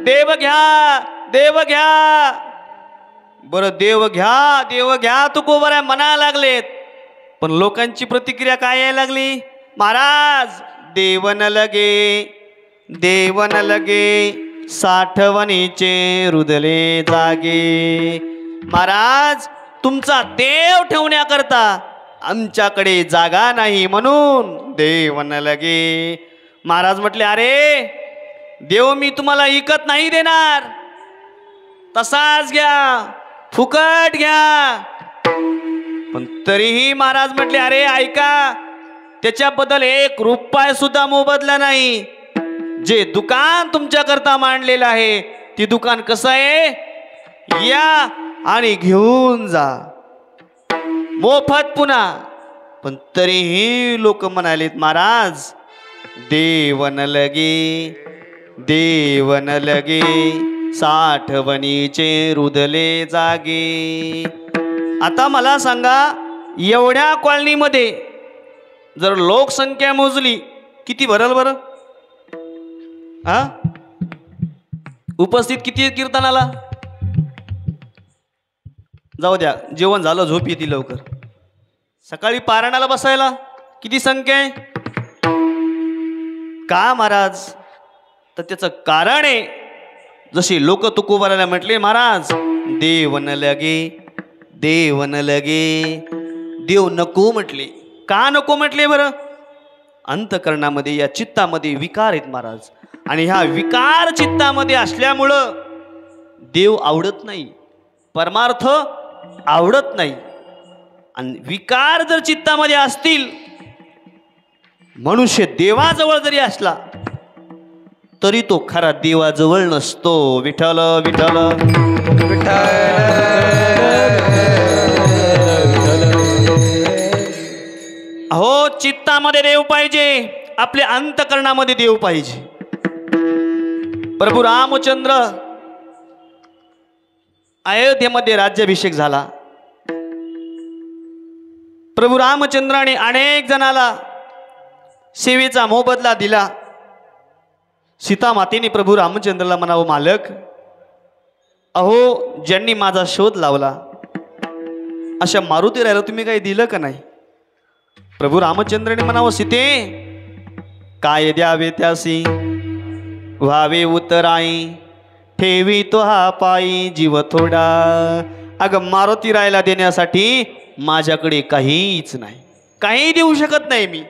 देव घ्या देव घ्या. बरं देव घ्या तुकोबराय म्हणायला लागलेत, पण लोकांची प्रतिक्रिया काय यायला लागली? महाराज देवन लगे साठवणीचे रुदले जागे. महाराज तुमचा देव ठेवण्याकरता आमच्याकडे जागा नाही म्हणून देवन लगे. महाराज म्हटले, अरे देव मी तुम्हाला विकत नाही देणार, तसाच घ्या फुकट घ्या. पण तरीही महाराज म्हटले, अरे ऐका, त्याच्याबद्दल 1 रुपया सुद्धा मोबदला नाही. जे दुकान तुमच्याकरता मांडलेलं आहे ती दुकान कसं आहे, या आणि घेऊन जा मोफत पुन्हा. पण तरीही लोक म्हणालेत, महाराज देवन लगे साठवणीचे रुदले जागे. आता मला सांगा, एवढ्या कॉलनीमध्ये जर लोकसंख्या मोजली किती भरल बरं? हा, उपस्थित किती आहेत कीर्तनाला? जाऊ द्या, जेवण झालं, झोप येते लवकर. सकाळी पारायणाला बसायला किती संख्या आहे? का महाराज? तर त्याचं कारण आहे, जसे लोक तुकोबाराला म्हटले, महाराज देव न लगे, देव न लगे, देव नको म्हटले. का नको म्हटले बरं? अंतकरणामध्ये, या चित्तामध्ये विकार आहेत महाराज, आणि ह्या विकार चित्तामध्ये असल्यामुळं देव आवडत नाही, परमार्थ आवडत नाही. आणि विकार जर चित्तामध्ये असतील, मनुष्य देवाजवळ जरी असला तरी तो खरा देवाजवळ नसतो. विठ्ठल विठ्ठल अहो, चित्तामध्ये देव पाहिजे, आपल्या अंतकरणामध्ये देव पाहिजे. प्रभू रामचंद्र अयोध्येमध्ये राज्याभिषेक झाला. प्रभू रामचंद्राने अनेक जणाला सेवेचा मोबदला दिला. सीता मातेने प्रभू रामचंद्राला म्हणावं, मालक अहो, ज्यांनी माझा शोध लावला अशा मारुती राहिला तुम्ही काही दिलं का नाही? प्रभू रामचंद्राने म्हणावं, सीते काय द्यावे त्यासी, व्हावे उतराई, ठेवी तो हा पायी जीव थोडा. अगं मारुती रायला देण्यासाठी माझ्याकडे काहीच नाही, काही देऊ शकत नाही मी.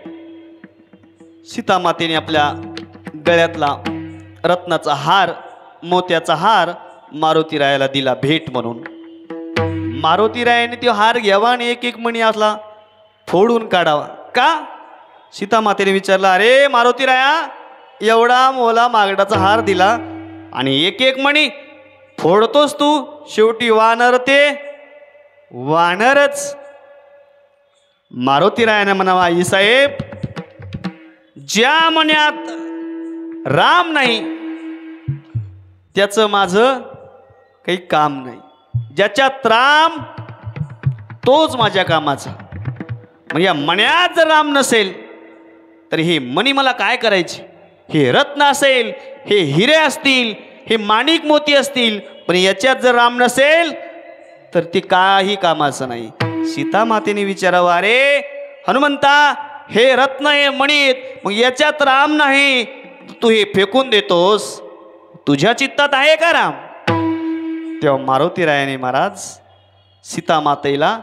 सीता मातेने आपल्या गळ्यातला रत्नाचा हार, मोत्याचा हार मारुती रायाला दिला भेट म्हणून. मारुती रायाने तो हार घ्यावा आणि एक एक मणी असला फोडून काढावा. का? सीता मातेने विचारलं, अरे मारुती राया, एवढा मोला मागडाचा हार दिला आणि एक एक मणी फोडतोस तू, शेवटी वानर ते वानरच. मारुती रायाने म्हणावा, आई साहेब, ज्या मण्यात राम नाही त्याचं माझं काही काम नाही, ज्याच्यात राम तोच माझ्या कामाचा. मग या मण्यात जर राम नसेल तर हे मणी मला काय करायचे? हे रत्न असेल, हे हिरे असतील, हे माणिक मोती असतील, पण याच्यात जर राम नसेल तर ते काही कामाचं नाही. सीता मातेने विचारावं, अरे हनुमंता, हे रत्न हे मणीत, मग याच्यात राम नाही, तू हे फेकून देतोस, तुझ्या चित्तात आहे का राम? तेव्हा मारुती रायाने महाराज सीता मातेला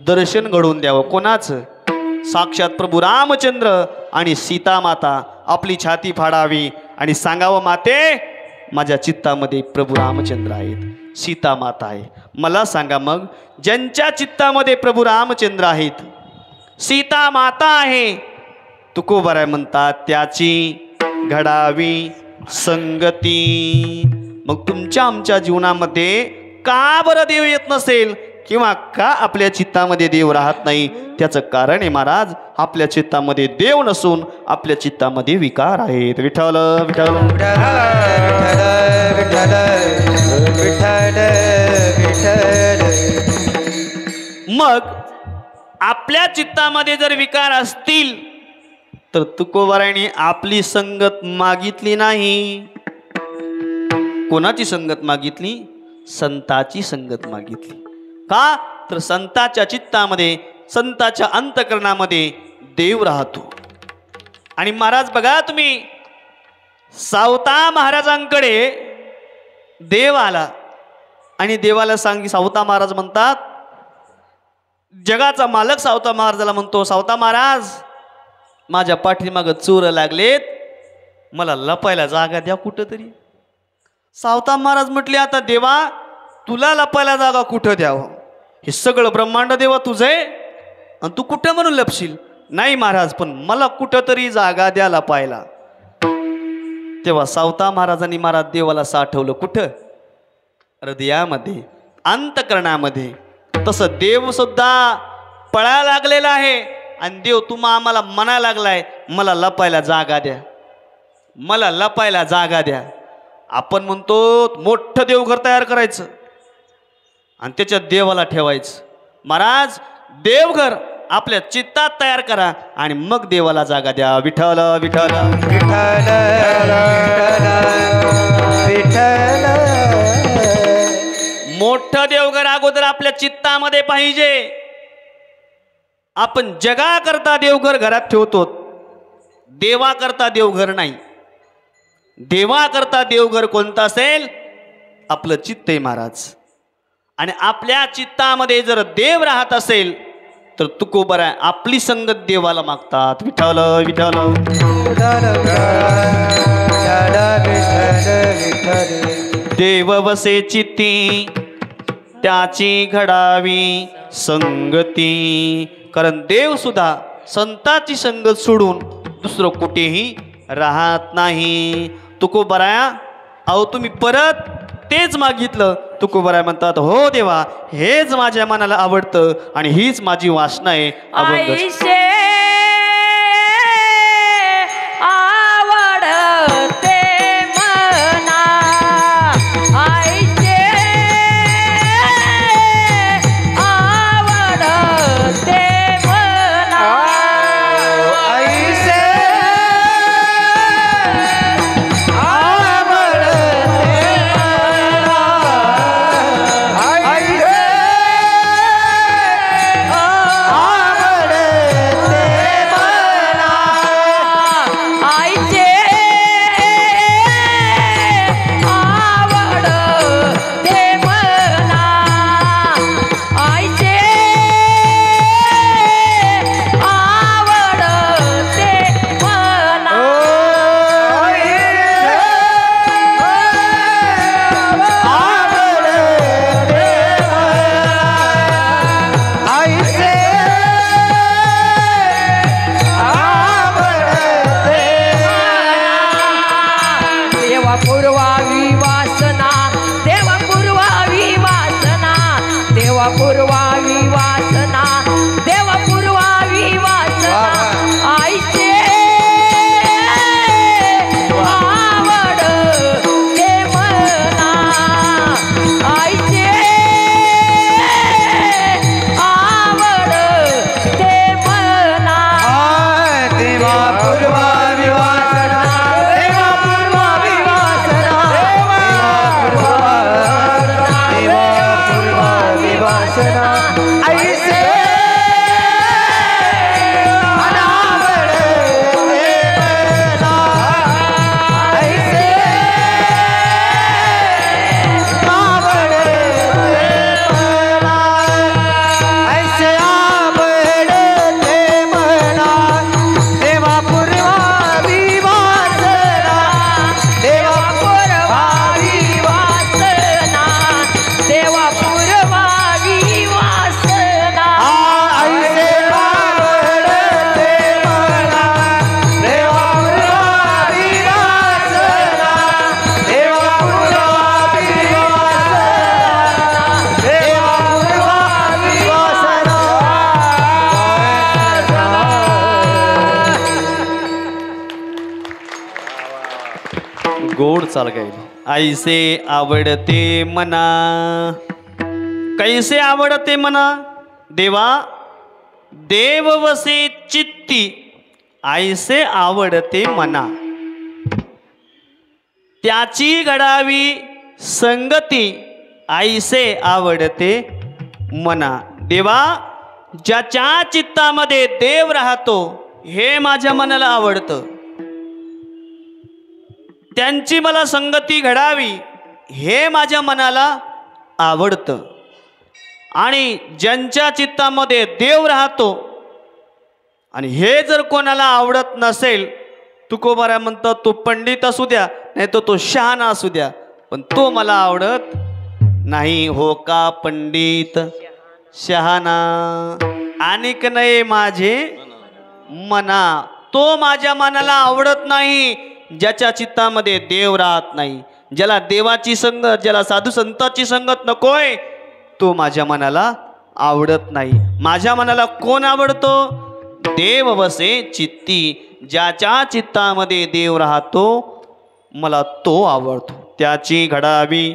दर्शन घडवून द्यावं. कोणाचं? साक्षात प्रभू रामचंद्र आणि सीता माता आपली छाती फाडावी आणि सांगावं, माते, माझ्या चित्तामध्ये प्रभू रामचंद्र आहेत, सीता माता आहे. मला सांगा मग, ज्यांच्या चित्तामध्ये प्रभू रामचंद्र आहेत, सीता माता आहे, तुकोबाराय म्हणतात त्याची घडावी संगती. मग तुमच्या आमच्या जीवनामध्ये का बरं देव येत नसेल किंवा का आपल्या चित्तामध्ये देव राहत नाही? त्याचं कारण आहे महाराज, आपल्या चित्तामध्ये देव नसून आपल्या चित्तामध्ये विकार आहेत. विठ्ठल विठ्ठल मग आपल्या चित्तामध्ये जर विकार असतील तर तुकोबारायने आपली संगत मागितली नाही. कोणाची संगत मागितली? संताची संगत मागितली. का? तर संताच्या चित्तामध्ये, संताच्या अंतकरणामध्ये देव राहतो. आणि महाराज बघा तुम्ही, सावता महाराजांकडे देव आला आणि देवाला सावता महाराज म्हणतात, जगाचा मालक सावता महाराजाला म्हणतो, सावता महाराज, माझ्या पाठीमागं चोर लागलेत, मला लपायला जागा द्या कुठंतरी. सावता महाराज म्हटले, आता देवा, तुला लपायला जागा कुठं द्यावं? हे सगळं ब्रह्मांड देवा तुझं आहे आणि तू कुठं म्हणून लपशील? नाही महाराज, पण मला कुठंतरी जागा द्या लपायला. तेव्हा सावता महाराजांनी महाराज देवाला साठवलं कुठं? हृदयामध्ये, अंतकरणामध्ये. तसं देव सुद्धा पळायला लागलेला आहे आणि देव तुम्हा आम्हाला म्हणायला लागलाय, मला लपायला जागा द्या, मला लपायला जागा द्या. आपण म्हणतो मोठं देवघर तयार करायचं आणि त्याच्यात देवाला ठेवायचं. महाराज, देवघर आपल्या चित्तात तयार करा आणि मग देवाला जागा द्या. विठ्ठल विठ्ठल विठ्ठल विठ्ठल मोठं देवघर अगोदर आपल्या चित्तामध्ये पाहिजे. आपण जगा करता देवघर घरात ठेवतो, देवा करता देवघर नाही. देवा करता देवघर कोणतं असेल? आपलं चित्त आहे महाराज. आणि आपल्या चित्तामध्ये जर देव राहत असेल तर तुकोबर आहे, आपली संगत देवाला मागतात. विठ्ठल विठ्ठल देव वसे चित्ती त्याची घडावी संगती. कारण देव सुद्धा संताची संगत सोडून दुसरं कुठेही राहत नाही. तुकोबराया अहो तुम्ही परत तेच मागितलं. तुकोबराय म्हणतात हो देवा, हेच माझ्या मनाला आवडतं आणि हीच माझी वासना आहे. अभंग आईशे आवडते मना, आईशे आवडते मना, ऐसे आवडते ऐसे गोड चाल गाईल. ऐसे आवडते मना, कैसे आवडते मना देवा, देव वसे चित्ती ऐसे आवडते मना, त्याची घडावी संगती ऐसे आवडते मना. देवा, ज्याच्या चित्तामध्ये देव राहतो हे माझ्या मनाला आवडतं, त्यांची मला संगती घडावी हे माझ्या मनाला आवडतं. आणि ज्यांच्या चित्तामध्ये देव राहतो आणि हे जर कोणाला आवडत नसेल, तुकोबारा म्हणतात तो पंडित असू द्या नाही तर तो शहाणा असू द्या, पण तो मला आवडत नाही. हो का पंडित शहाणा आणिक नाही माझे मना, तो माझ्या मनाला आवडत नाही. ज्याच्या चित्तामध्ये देव राहत नाही, ज्याला देवाची संगत, ज्याला साधू संतांची संगत नकोय, तो माझ्या मनाला आवडत नाही. माझ्या मनाला कोण आवडतो? देव वसे चित्ती, ज्याच्या चित्तामध्ये देव राहतो मला तो आवडतो. त्याची घडावी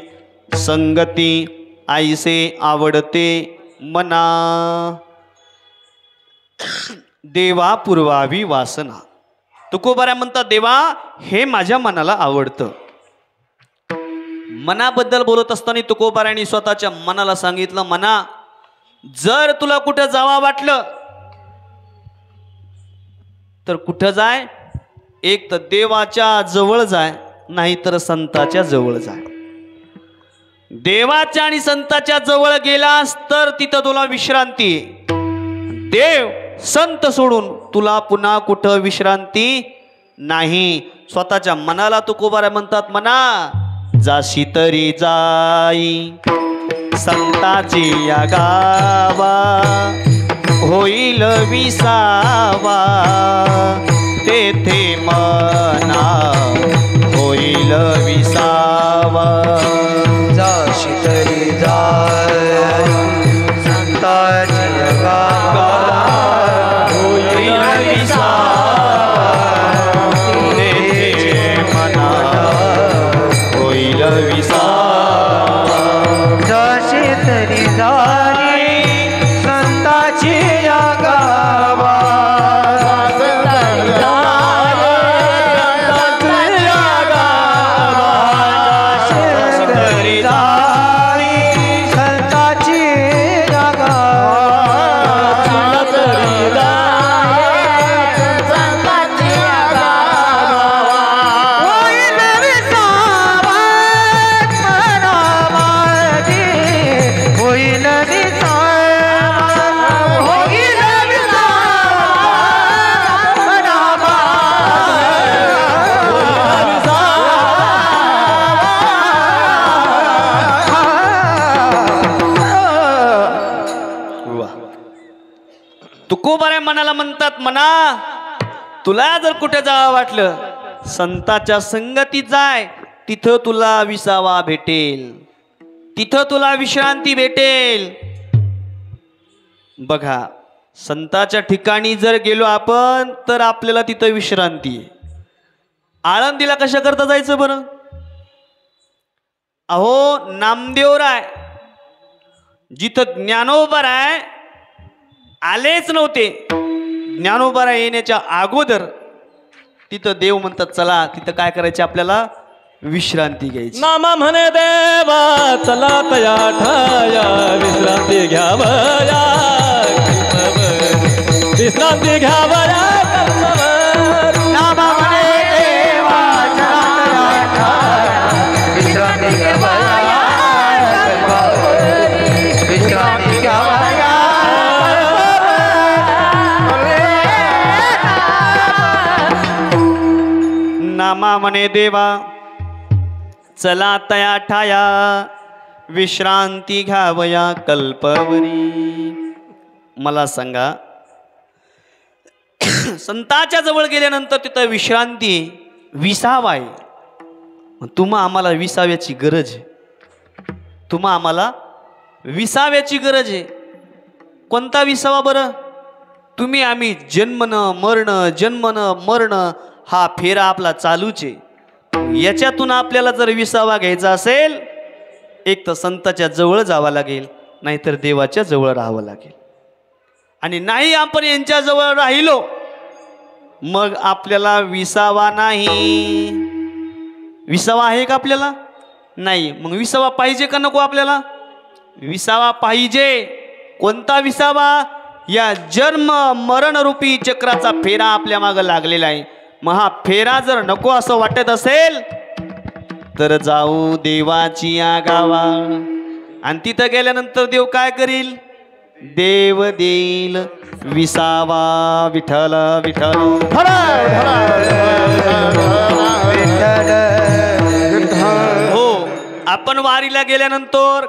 संगती ऐसे आवडते मना. देवा पुरवावी वासना. तुकोबाऱ्या म्हणतात देवा हे माझ्या मनाला आवडतं. मनाबद्दल बोलत असताना तुकोबाऱ्यांनी स्वतःच्या मनाला सांगितलं, मना जर तुला कुठं जावा वाटलं तर कुठं जाय, एक तर देवाच्या जवळ जाय, नाहीतर संताच्या जवळ जाय. देवाच्या आणि संताच्या जवळ गेलास तर तिथं तुला विश्रांती. देव संत सोडून तुला पुन्हा कुठं विश्रांती नाही. स्वतःच्या मनाला तुकोबाऱ्या म्हणतात, मना जाशी तरी जाई संताची या गावा, होईल विसावा तेथे मना, होईल विसावा. जाशी तरी जाय संताची गावा, होईल विसावा तेथे मना, होईल विसावा. जाशी तरी जाय संताची या गावा, तुकोबाऱ्या मनाला म्हणतात, मना तुला जर कुठे जावं वाटलं संताच्या संगतीत जाय, तिथं तुला विसावा भेटेल, तिथं तुला विश्रांती भेटेल. बघा संताच्या ठिकाणी जर गेलो आपण तर आपल्याला तिथं विश्रांती आहे. आळंदीला कशा करता जायचं बरं? अहो नामदेवराय जिथं ज्ञानोबाराय आलेच नव्हते, ज्ञानोबाराय येण्याच्या अगोदर तिथं देव म्हणतात चला तिथं काय करायचे, आपल्याला विश्रांती घ्यायची. नामा म्हणे देवा चला तया ठाया, विश्रांती घ्यावया विश्रांती घ्यावया. नामा म्हणे देवा चला तया ठाया, विश्रांती घ्यावया, विश्रांती घ्यावया. नामा म्हणे देवा चला तया ठाया, विश्रांती घ्यावया कल्पवरी. मला सांगा संताच्या जवळ गेल्यानंतर तिथं विश्रांती विसावा आहे. तुम्हा आम्हाला विसाव्याची गरज आहे, तुम्हा आम्हाला विसाव्याची गरज आहे. कोणता विसावा बरं? तुम्ही आम्ही जन्मनं मरण जन्मनं मरण हा फेरा आपला चालूच आहे. याच्यातून आपल्याला जर विसावा घ्यायचा असेल एक तर संताच्या जवळ जावं लागेल, नाहीतर देवाच्या जवळ राहावं लागेल. आणि नाही आपण यांच्या जवळ राहिलो मग आपल्याला विसावा नाही. विसावा आहे का आपल्याला? नाही. मग विसावा पाहिजे का नको आपल्याला? विसावा पाहिजे. कोणता विसावा? या जन्म मरण रूपी चक्राचा फेरा आपल्या मागं लागलेला आहे. मग हा फेरा जर नको असं वाटत असेल तर जाऊ देवाची या गावा. आणि तिथं गेल्यानंतर देव काय करील? देव देईल विसावा. विठ्ठल विठ्ठल हो. आपण वारीला गेल्यानंतर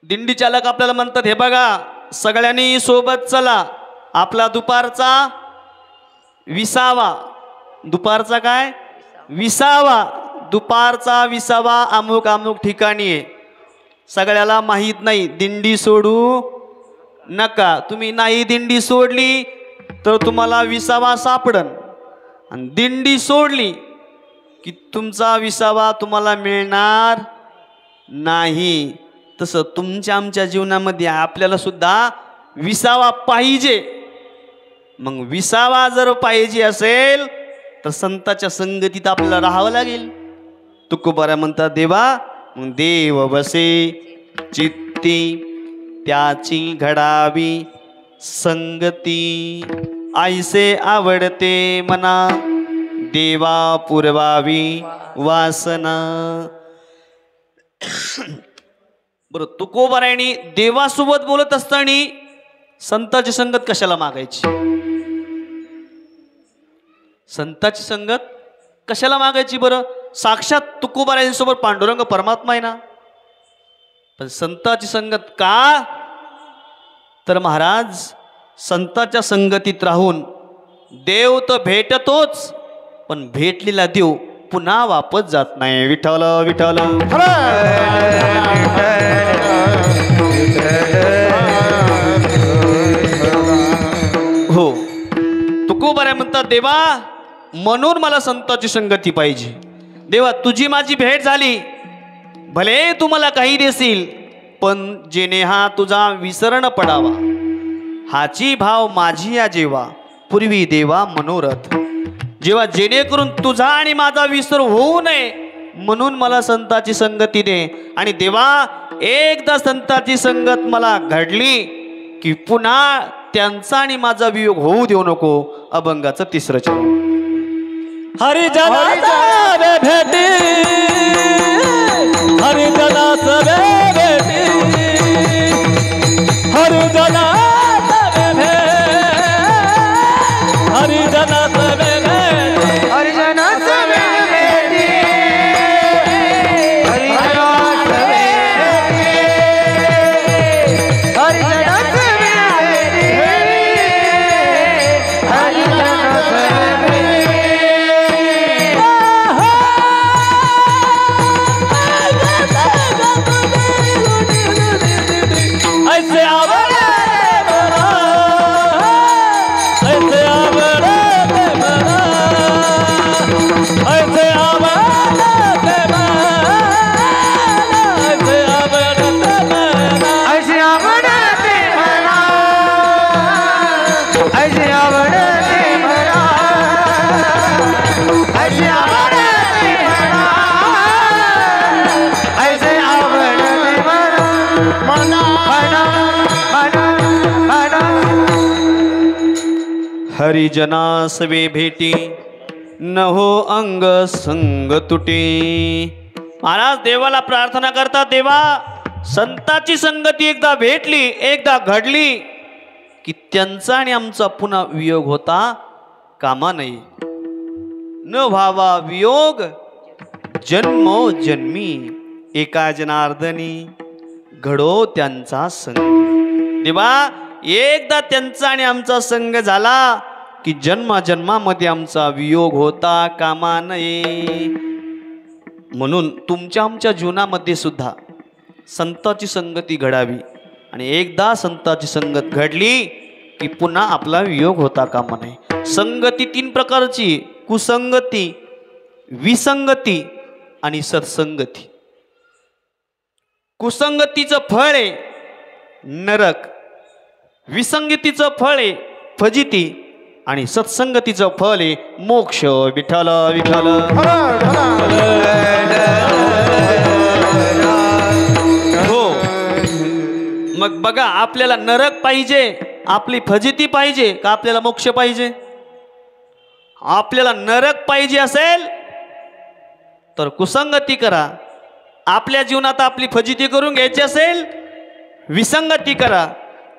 दिंडी चालक आपल्याला म्हणतात हे बघा सगळ्यांनी सोबत चला, आपला दुपारचा विसावा. दुपारचा काय? विसावा. दुपारचा विसावा अमुक अमुक ठिकाणी आहे. सगळ्याला माहीत नाही. दिंडी सोडू नका. तुम्ही नाही दिंडी सोडली तर तुम्हाला विसावा सापडन, आणि दिंडी सोडली की तुमचा विसावा तुम्हाला मिळणार नाही. तसं तुमच्या आमच्या जीवनामध्ये आपल्याला सुद्धा विसावा पाहिजे. मग विसावा जर पाहिजे असेल तर संताच्या संगतीत आपल्याला राहावं लागेल. तुकोबारा म्हणतात देवा मग देव बसे चित्ती त्याची घडावी संगती. ऐसे आवडते मना देवा पुरवावी वासना. बरं तुकोबारायणी देवासोबत बोलत असताना संताची संगत कशाला मागायची? संताची संगत कशाला मागायची बरं? साक्षात तुकोबारायांसोबत पांडुरंग परमात्मा आहे ना. पण संताची संगत का? तर महाराज संताच्या संगतीत राहून देव तर भेटतोच, पण भेटलेला देव पुन्हा वापस जात नाही. विठ्ठल विठ्ठल हो. तुकोबारा म्हणतात देवा म्हणून मला संताची संगती पाहिजे. देवा तुझी माझी भेट झाली, भले तू मला काही देशील, पण जेणे हा तुझा विसरण पडावा हाची भाव माझी या जेवा पूर्वी देवा मनोरथ. जेव्हा जेणेकरून तुझा आणि माझा विसर होऊ नये म्हणून मला संताची संगती दे. आणि देवा एकदा संताची संगत मला घडली की पुन्हा त्यांचा आणि माझा वियोग होऊ देऊ नको. अभंगाचं तिसरं चरण. हरिजनाचा वे भेटी हरिजनाचा वे भेटी हरिजनाचा वे भेटी हरिजनाचा वे भेटी हरिजनाचा वे भेटी हरिजनाचा वे भेटी हरिजनाचा वे भेटी हरिजनाचा वे भेटी. ऐसे आवडे मला ऐसे आवडे मला ऐसे आवडे मला ऐसे आवडे मला ऐसे आवडते मला ऐसे आवडते मला ऐसे आवडते मला ऐसे आवडते मला मना मना मना. हरिजनास वे भेटी न हो अंग संग तुटे. महाराज देवाला प्रार्थना करतात देवा संताची संगती एकदा भेटली एकदा घडली की त्यांचा आणि आमचा पुन्हा वियोग होता कामा नये. न व्हावा वियोग जन्मोजन्मी एका जनार्दनी घडो त्यांचा संग. देवा एकदा त्यांचा आणि आमचा संग झाला की जन्माजन्मामध्ये आमचा वियोग होता कामा नये. म्हणून तुमच्या आमच्या जीवनामध्ये सुद्धा संताची संगती घडावी. आणि एकदा संताची संगत घडली की पुन्हा आपला वियोग होता कामा नये. संगती तीन प्रकारची: कुसंगती, विसंगती आणि सत्संगती. कुसंगतीचं फळ आहे नरक, विसंगतीचं फळ आहे फजिती आणि सत्संगतीचं फळ आहे मोक्ष. विठ्ठल विठ्ठल हो. मग बघा आपल्याला नरक पाहिजे, आपली फजिती पाहिजे का आपल्याला मोक्ष पाहिजे? आपल्याला नरक पाहिजे असेल तर कुसंगती करा. आपल्या जीवनात आपली फजिती करून घ्यायची असेल विसंगती करा.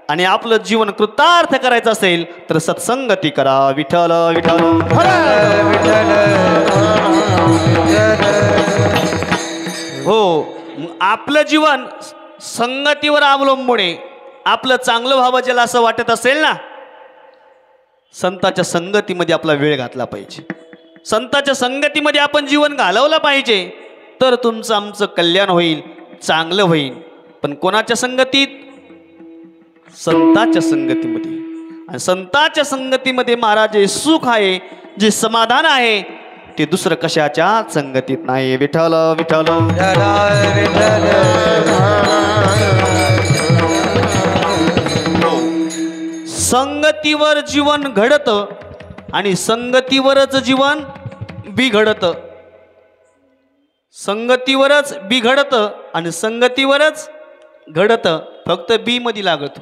आणि आपलं जीवन कृतार्थ करायचं असेल तर सत्संगती करा. विठ्ठल विठ्ठल हो. आपलं जीवन संगतीवर अवलंबून आहे. आपलं चांगलं व्हावं ज्याला असं वाटत असेल ना, संताच्या संगतीमध्ये आपला वेळ घातला पाहिजे. संताच्या संगतीमध्ये आपण जीवन घालवलं पाहिजे तर तुमचं आमचं कल्याण होईल, चांगलं होईल. पण कोणाच्या संगतीत? संताच्या संगतीमध्ये. आणि संताच्या संगतीमध्ये महाराज जे सुख आहे, जे समाधान आहे ते दुसरं कशाच्या संगतीत नाही. विठ्ठल विठ्ठल संगतीवर जीवन घडतं आणि संगतीवरच जीवन बिघडतं. संगतीवरच बिघडतं आणि संगतीवरच घडतं. फक्त बी मध्ये लागत.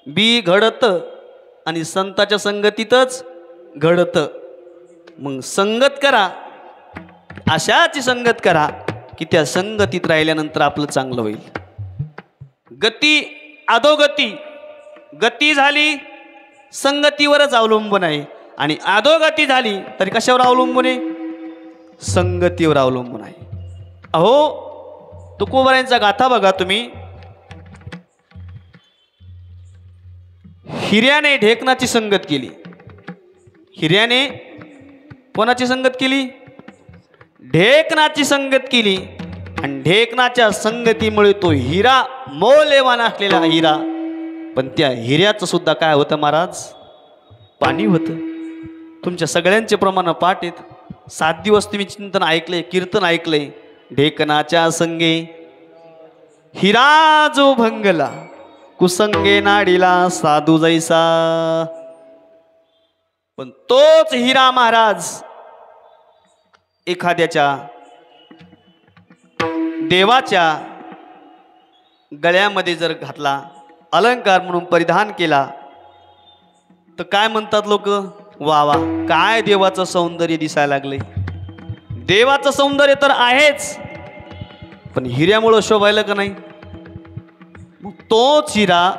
बी घडतं आणि संताच्या संगतीतच घडतं. मग संगत करा, अशाची संगत करा की त्या संगतीत राहिल्यानंतर आपलं चांगलं होईल. गती अधोगती, गती झाली संगतीवरच अवलंबून आहे आणि अधोगती झाली तरी कशावर अवलंबून आहे? संगतीवर अवलंबून आहे. अहो तुकोबारायांचा गाथा बघा तुम्ही. हिऱ्याने ढेकणाची संगत केली. हिऱ्याने कोणाची संगत केली? ढेकणाची संगत केली आणि ढेकणाच्या संगतीमुळे तो हिरा मौल्यवान असलेला हिरा, पण त्या हिऱ्याचं सुद्धा काय होतं महाराज? पाणी होतं. तुमच्या सगळ्यांचे प्रमाण पाठ आहेत. 7 दिवस तुम्ही चिंतन ऐकले, कीर्तन ऐकले. ढेकणाच्या संगे हिरा जो भंगला, कुसंगे नाडीला साधू जैसा. पण तोच हिरा महाराज एखाद्याच्या देवाच्या गळ्यामध्ये जर घातला, अलंकार म्हणून परिधान केला, तर काय म्हणतात लोक? वा वा, काय देवाचं सौंदर्य दिसायला लागले. देवाचं सौंदर्य तर आहेच, पण हिऱ्यामुळं शोभायला का नाही? मग तोच हिरा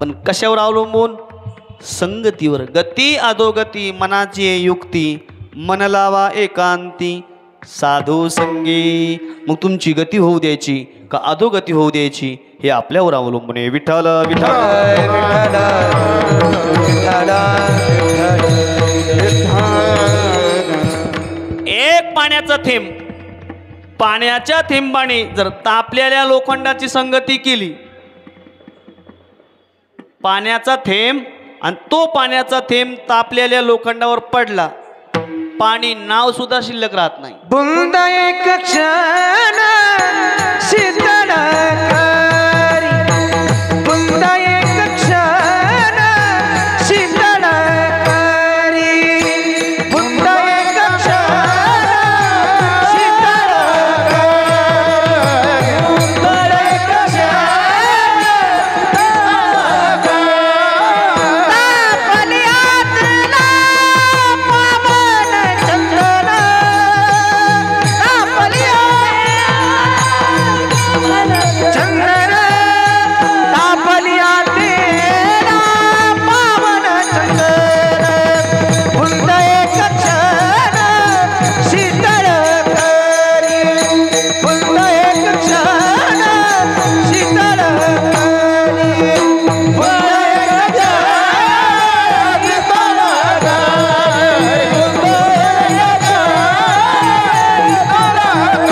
पण कशावर अवलंबून? संगतीवर. गती अधोगती मनाची युक्ती, मन लावा एकांती साधू संगी. मग तुमची गती होऊ द्यायची का अधोगती होऊ द्यायची हे आपल्यावर अवलंबून आहे. विठ्ठल विठ्ठल. एक पाण्याचा थेंब, पाण्याच्या थेंबाने जर तापलेल्या लोखंडाची संगती केली, पाण्याचा थेंब आणि तो पाण्याचा थेंब तापलेल्या लोखंडावर पडला, पाणी नाव सुद्धा शिल्लक राहत नाही. बुंद एक क्षण शीतल करी, बुंद एक क्षण शीतल करी, बुंद एक क्षण शीतल करी, बुंद एक क्षण तापल्यातला पावन चंदन, चंद्र तापलिया तेरा पावन चंद्र, बुंद एक क्षण शीतल करी, बुंद एक क्षण शीतल करी, बुंद एक क्षण शीतल करी,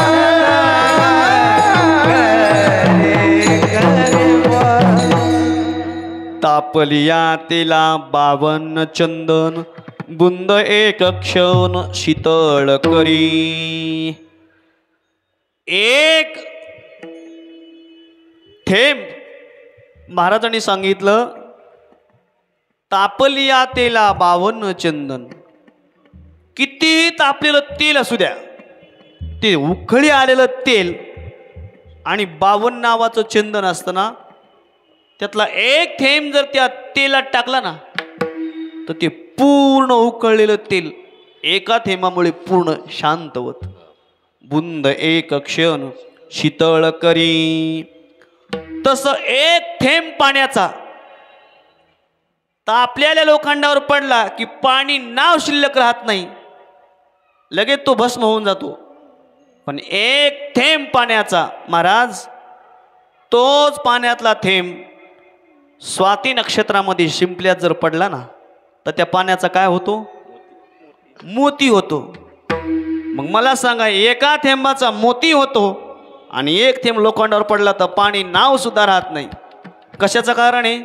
बुंद एक तापलिया तेला 52 चंदन, बुंद एक क्षण शीतळ करी. एक थेंब महाराजांनी सांगितलं, तापलिया तेला 52 चंदन. कितीही तापलेलं तेल असू द्या, ते उखळी आलेलं तेल आणि 52 नावाचं चंदन असतं ना, त्यातला एक थेंब जर त्या तेलात टाकला ना, तर ते पूर्ण उकळलेलं तेल एका थेंबामुळे पूर्ण शांत होत. बुंद एक क्षण शीतळ करी. तसं एक थेंब पाण्याचा तापलेल्या लोखंडावर पडला की पाणी नाव शिल्लक राहत नाही, लगेच तो भस्म होऊन जातो. पण एक थेंब पाण्याचा महाराज, तोच पाण्यातला थेंब स्वाती नक्षत्रामध्ये शिंपल्यात जर पडला ना, तर त्या पाण्याचा काय होतो? मोती होतो. मग मला सांगा, एका थेंबाचा मोती होतो आणि एक थेंब लोखंडावर पडला तर पाणी नाव सुद्धा राहत नाही. कशाचं कारण आहे?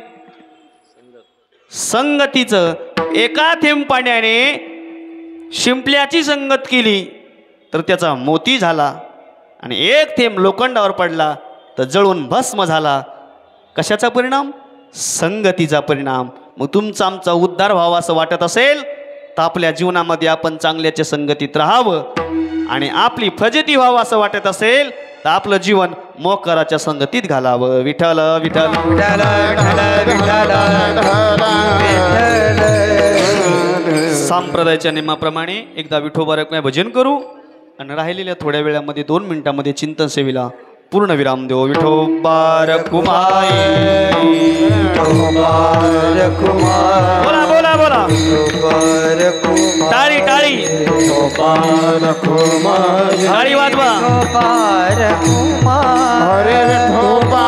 संगतीचं. एका थेंब पाण्याने शिंपल्याची संगत केली तर त्याचा मोती झाला आणि एक थेंब लोखंडावर पडला तर जळून भस्म झाला. कशाचा परिणाम? संगतीचा परिणाम. मग तुमचा आमचा उद्धार व्हावा असं वाटत असेल तर आपल्या जीवनामध्ये आपण चांगल्याच्या संगतीत राहावं आणि आपली फजिती व्हावं असं वाटत असेल तर आपलं जीवन मोकराच्या संगतीत घालावं. विठ्ठल विठ्ठल विठ्ठल विठ्ठल विठ्ठल. संप्रदायाच्या नियमाप्रमाणे एकदा विठोबा रखुमाई भजन करू आणि राहिलेल्या थोड्या वेळामध्ये 2 मिनिटांमध्ये चिंतन सेवेला पूर्ण विराम देऊ. विठोबा रखुमाई. बोला बोला बोला. टाळी टाळी टाळी वाजवा. हरे विठोबा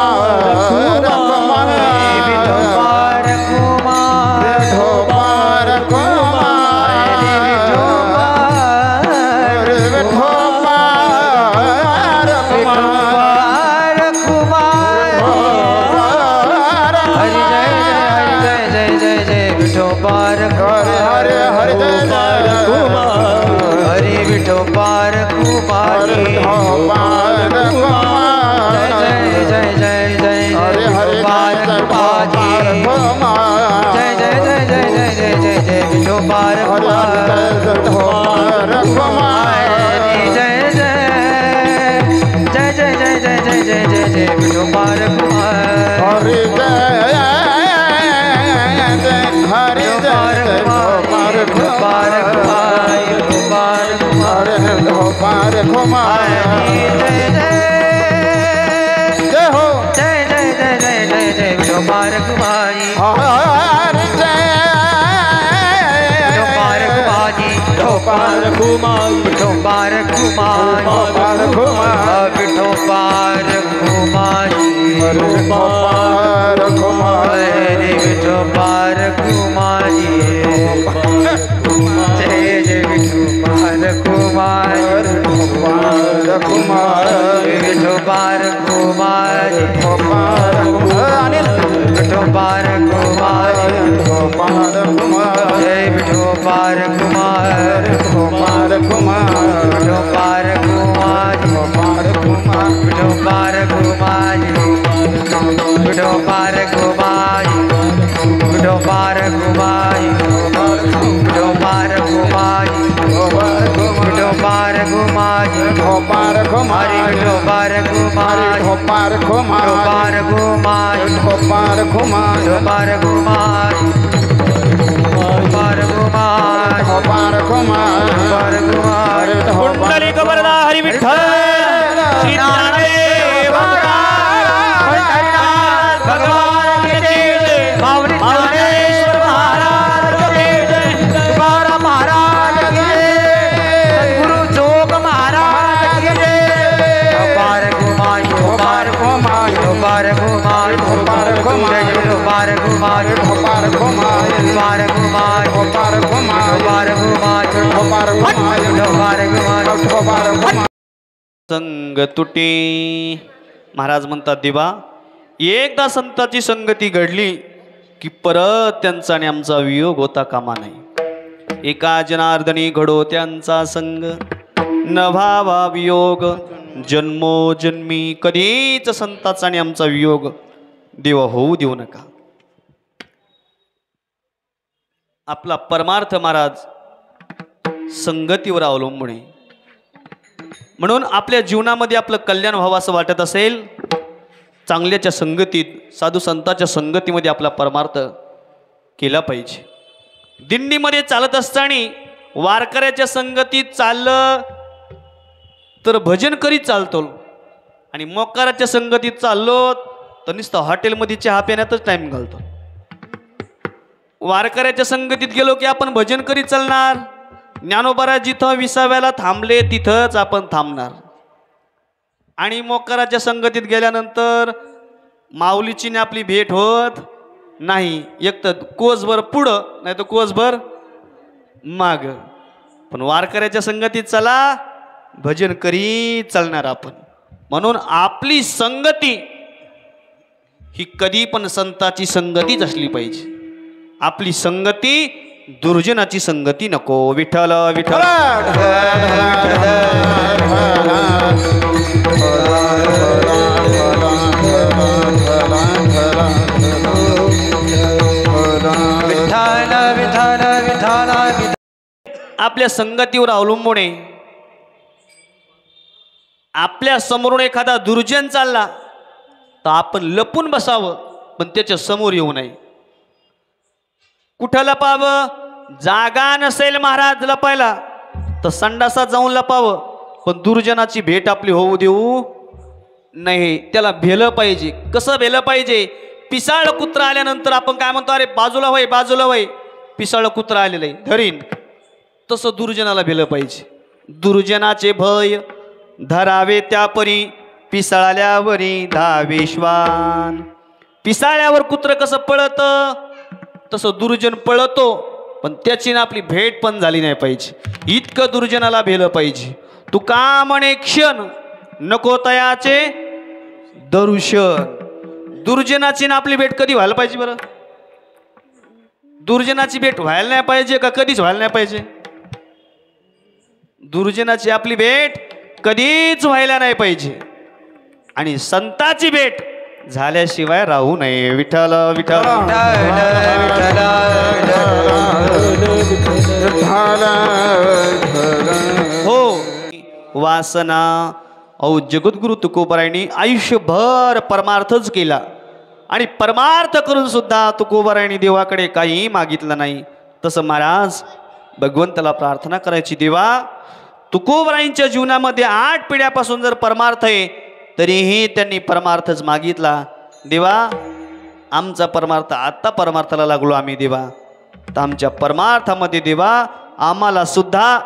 रखुमाई. पुंडलिक वरदा हरी विठ्ठल. श्री ज्ञानदेव भगवान की जय. मावळेश्वर महाराज की जय. तुकाराम महाराज की जय. गुरु जोग महाराज की जय. पार घुमाई पार घुमाई पार घुमाई पार घुमाई पार घुमाई पार घुमाई पार घुमाई पार घुमाई पार घुमाई. संग तुटी. महाराज म्हणतात देवा एकदा संताची संगती घडली की परत त्यांचा आणि आमचा वियोग होता कामा नाही. एका जनार्दनी घडो त्यांचा संग न व्हावा वियोग. जन्मोजन्मी कधीच संताचा आणि आमचा वियोग देवा होऊ देऊ नका. आपला परमार्थ महाराज संगतीवर अवलंबून आहे. म्हणून आपल्या जीवनामध्ये आपलं कल्याण व्हावं असं वाटत असेल चांगल्याच्या संगतीत साधू संतांच्या संगतीमध्ये आपला परमार्थ केला पाहिजे. दिंडीमध्ये चालत असताना वारकऱ्याच्या संगतीत चाललं तर भजन करीत चालतो आणि मोकाराच्या संगतीत चाललो तर नुसतं हॉटेलमध्ये चहा पिण्यातच टाइम घालतो. वारकऱ्याच्या संगतीत गेलो की आपण भजन करीत चालणार. ज्ञानोबा जिथं 20व्याला थांबले तिथंच आपण थांबणार. आणि मोकाराच्या संगतीत गेल्यानंतर माऊलीची आपली भेट होत नाही. एक तर कोसभर पुढं नाही तर कोसभर माग. पण वारकऱ्याच्या संगतीत चला भजन करीत चालणार आपण. म्हणून आपली संगती ही कधी पण संताची संगतीच असली पाहिजे. आपली संगती दुर्जनाची संगती नको. विठ्ठल विठ्ठल. विठ्ठल आपल्या संगतीवर अवलंबून आहे. आपल्या समोरून एखादा दुर्जन चालला तर आपण लपून बसावं, पण त्याच्या समोर येऊ नये. कुठं लपावं? जागा नसेल महाराज लपायला तर संडासात जाऊन लपावं, पण दुर्जनाची भेट आपली होऊ देऊ नाही. त्याला भेलं पाहिजे. कसं भेलं पाहिजे? पिसाळ कुत्रा आल्यानंतर आपण काय म्हणतो, अरे बाजूला वय बाजूला वय, पिसाळ कुत्रा आलेलं आहे धरीन, तसं दुर्जनाला भेलं पाहिजे. दुर्जनाचे भय धरावे त्यापरी, पिसाळल्यावरी धावे श्वान. पिसाळ्यावर कुत्र कसं पळतं तसं दुर्जन पळतो, पण त्याची ना आपली भेट पण झाली नाही पाहिजे. इतकं दुर्जनाला भेलं पाहिजे. तू का म्हणे क्षण नको तयाचे दर्शन. दुर्जनाची ना आपली भेट कधी व्हायला पाहिजे बरं? दुर्जनाची भेट व्हायला नाही पाहिजे का कधीच व्हायला नाही पाहिजे? दुर्जनाची आपली भेट कधीच व्हायला नाही पाहिजे. आणि संताची भेट झाल्याशिवाय राहू नये. विठ्ठल विठ्ठल हो. वासना अहो जगद्गुरु तुकोबारायांनी आयुष्यभर परमार्थच केला आणि परमार्थ करून सुद्धा तुकोबारायांनी देवाकडे काही मागितलं नाही. तसं महाराज भगवंताला प्रार्थना करायची, देवा तुकोबारायांच्या जीवनामध्ये 8 पिढ्यापासून जर परमार्थ आहे तरीही त्यांनी परमार्थच मागितला. देवा आमचा परमार्थ आत्ता परमार्थाला लागलो आम्ही देवा, तर आमच्या परमार्थामध्ये देवा आम्हाला सुद्धा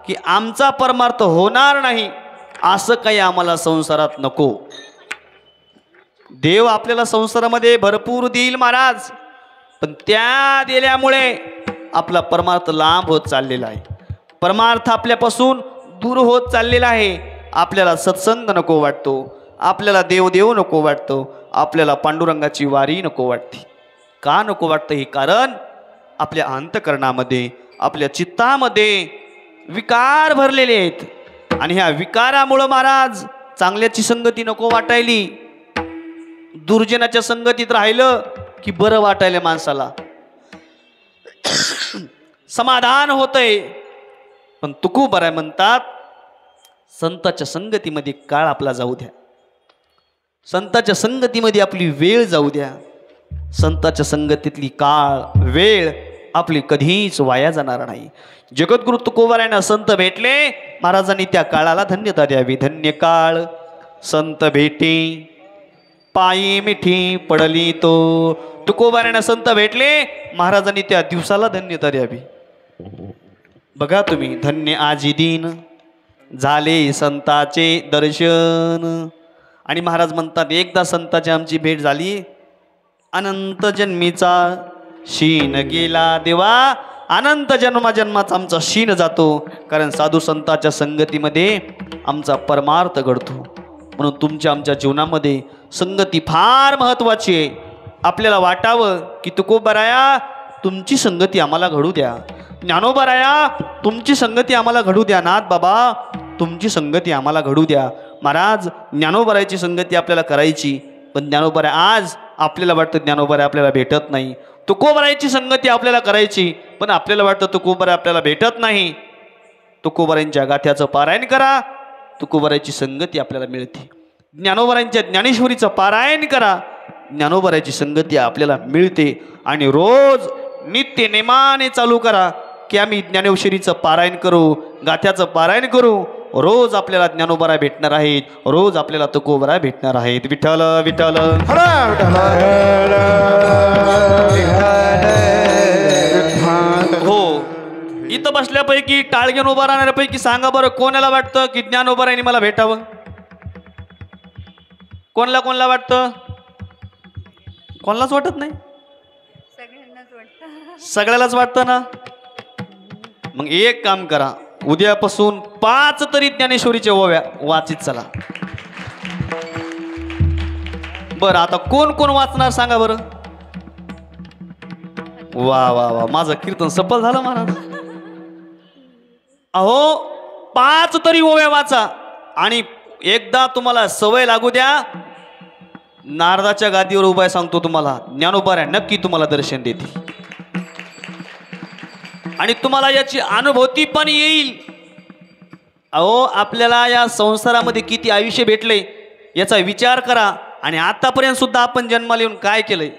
की आमचा परमार्थ होणार नाही असं काही आम्हाला संसारात नको. देव आपल्याला संसारामध्ये भरपूर देईल महाराज, पण त्या दिल्यामुळे आपला परमार्थ लांब होत चाललेला आहे. परमार्थ आपल्यापासून दूर होत चाललेला आहे. आपल्याला सत्संग नको वाटतो, आपल्याला देवदेव नको वाटतो, आपल्याला पांडुरंगाची वारी नको वाटते. का नको वाटतं? हे कारण आपल्या अंतकरणामध्ये आपल्या चित्तामध्ये विकार भरलेले आहेत. आणि ह्या विकारामुळं महाराज चांगल्याची संगती नको वाटायली. दुर्जनाच्या संगतीत राहिलं की बरं वाटायला माणसाला, समाधान होतंय. पण तुकोबाराय म्हणतात संताच्या संगतीमध्ये काळ आपला जाऊ द्या, संताच्या संगतीमध्ये आपली वेळ जाऊ द्या. संताच्या संगतीतली काळ वेळ आपली कधीच वाया जाणार नाही. जगद्गुरु तुकोबारायांना संत भेटले, महाराजांनी त्या काळाला धन्यता द्यावी. धन्य काळ संत भेटी पायी मिठी पडली तो. तुकोबारायांना संत भेटले, महाराजांनी त्या दिवसाला धन्यता द्यावी. बघा तुम्ही, धन्य आजी दिन झाले संताचे दर्शन. आणि महाराज म्हणतात एकदा संताची आमची भेट झाली, अनंत जन्मीचा शीन गेला. देवा अनंत जन्माचा आमचा शीन जातो, कारण साधू संताच्या संगतीमध्ये आमचा परमार्थ घडतो. म्हणून तुमच्या आमच्या जीवनामध्ये संगती फार महत्त्वाची आहे. आपल्याला वाटावं की तुकोबाराया तुमची संगती आम्हाला घडू द्या, ज्ञानोबाराया तुमची संगती आम्हाला घडू द्या, नाथ बाबा तुमची संगती आम्हाला घडू द्या. महाराज ज्ञानोबारायाची संगती आपल्याला करायची, पण ज्ञानोबाराय आज आपल्याला वाटतं ज्ञानोबाराय आपल्याला भेटत नाही. तुकोबारायाची संगती आपल्याला करायची, पण आपल्याला वाटतं तुकोबाराय आपल्याला भेटत नाही. तुकोबारायांच्या गाथ्याचं पारायण करा, तुकोबारायाची संगती आपल्याला मिळते. ज्ञानोबारायांच्या ज्ञानेश्वरीचं पारायण करा, ज्ञानोबारायाची संगती आपल्याला मिळते. आणि रोज नित्य नेमाने चालू करा की आम्ही ज्ञानेश्वरीचं पारायण करू, गाथ्याचं पारायण करू. रोज आपल्याला ज्ञानोबाराय भेटणार आहेत, रोज आपल्याला तुकोबाराय भेटणार आहेत. विठ्ठल विठ्ठल हो. इथं बसल्यापैकी टाळगेन उभा राहणाऱ्यापैकी सांगा बरं कोणाला वाटतं की ज्ञानोबारायने मला भेटावं? कोणाला कोणाला वाटतं? कोणालाच वाटत नाही? सगळ्यालाच वाटतं ना. मग एक काम करा, उद्यापासून 5 तरी ज्ञानेश्वरीच्या ओव्या वाचित चला. बरं आता कोण कोण वाचणार सांगा बरं? वा वा वा, माझं कीर्तन सफल झालं महाराज. अहो 5 तरी ओव्या वाचा. आणि एकदा तुम्हाला सवय लागू द्या, नारदाच्या गादीवर उभा सांगतो तुम्हाला, ज्ञानोबाराय नक्की तुम्हाला दर्शन देतील. आणि तुम्हाला याची अनुभूती पण येईल. अहो आपल्याला या संसारामध्ये किती आयुष्य भेटले याचा विचार करा. आणि आतापर्यंत सुद्धा आपण जन्माला येऊन काय केलंय,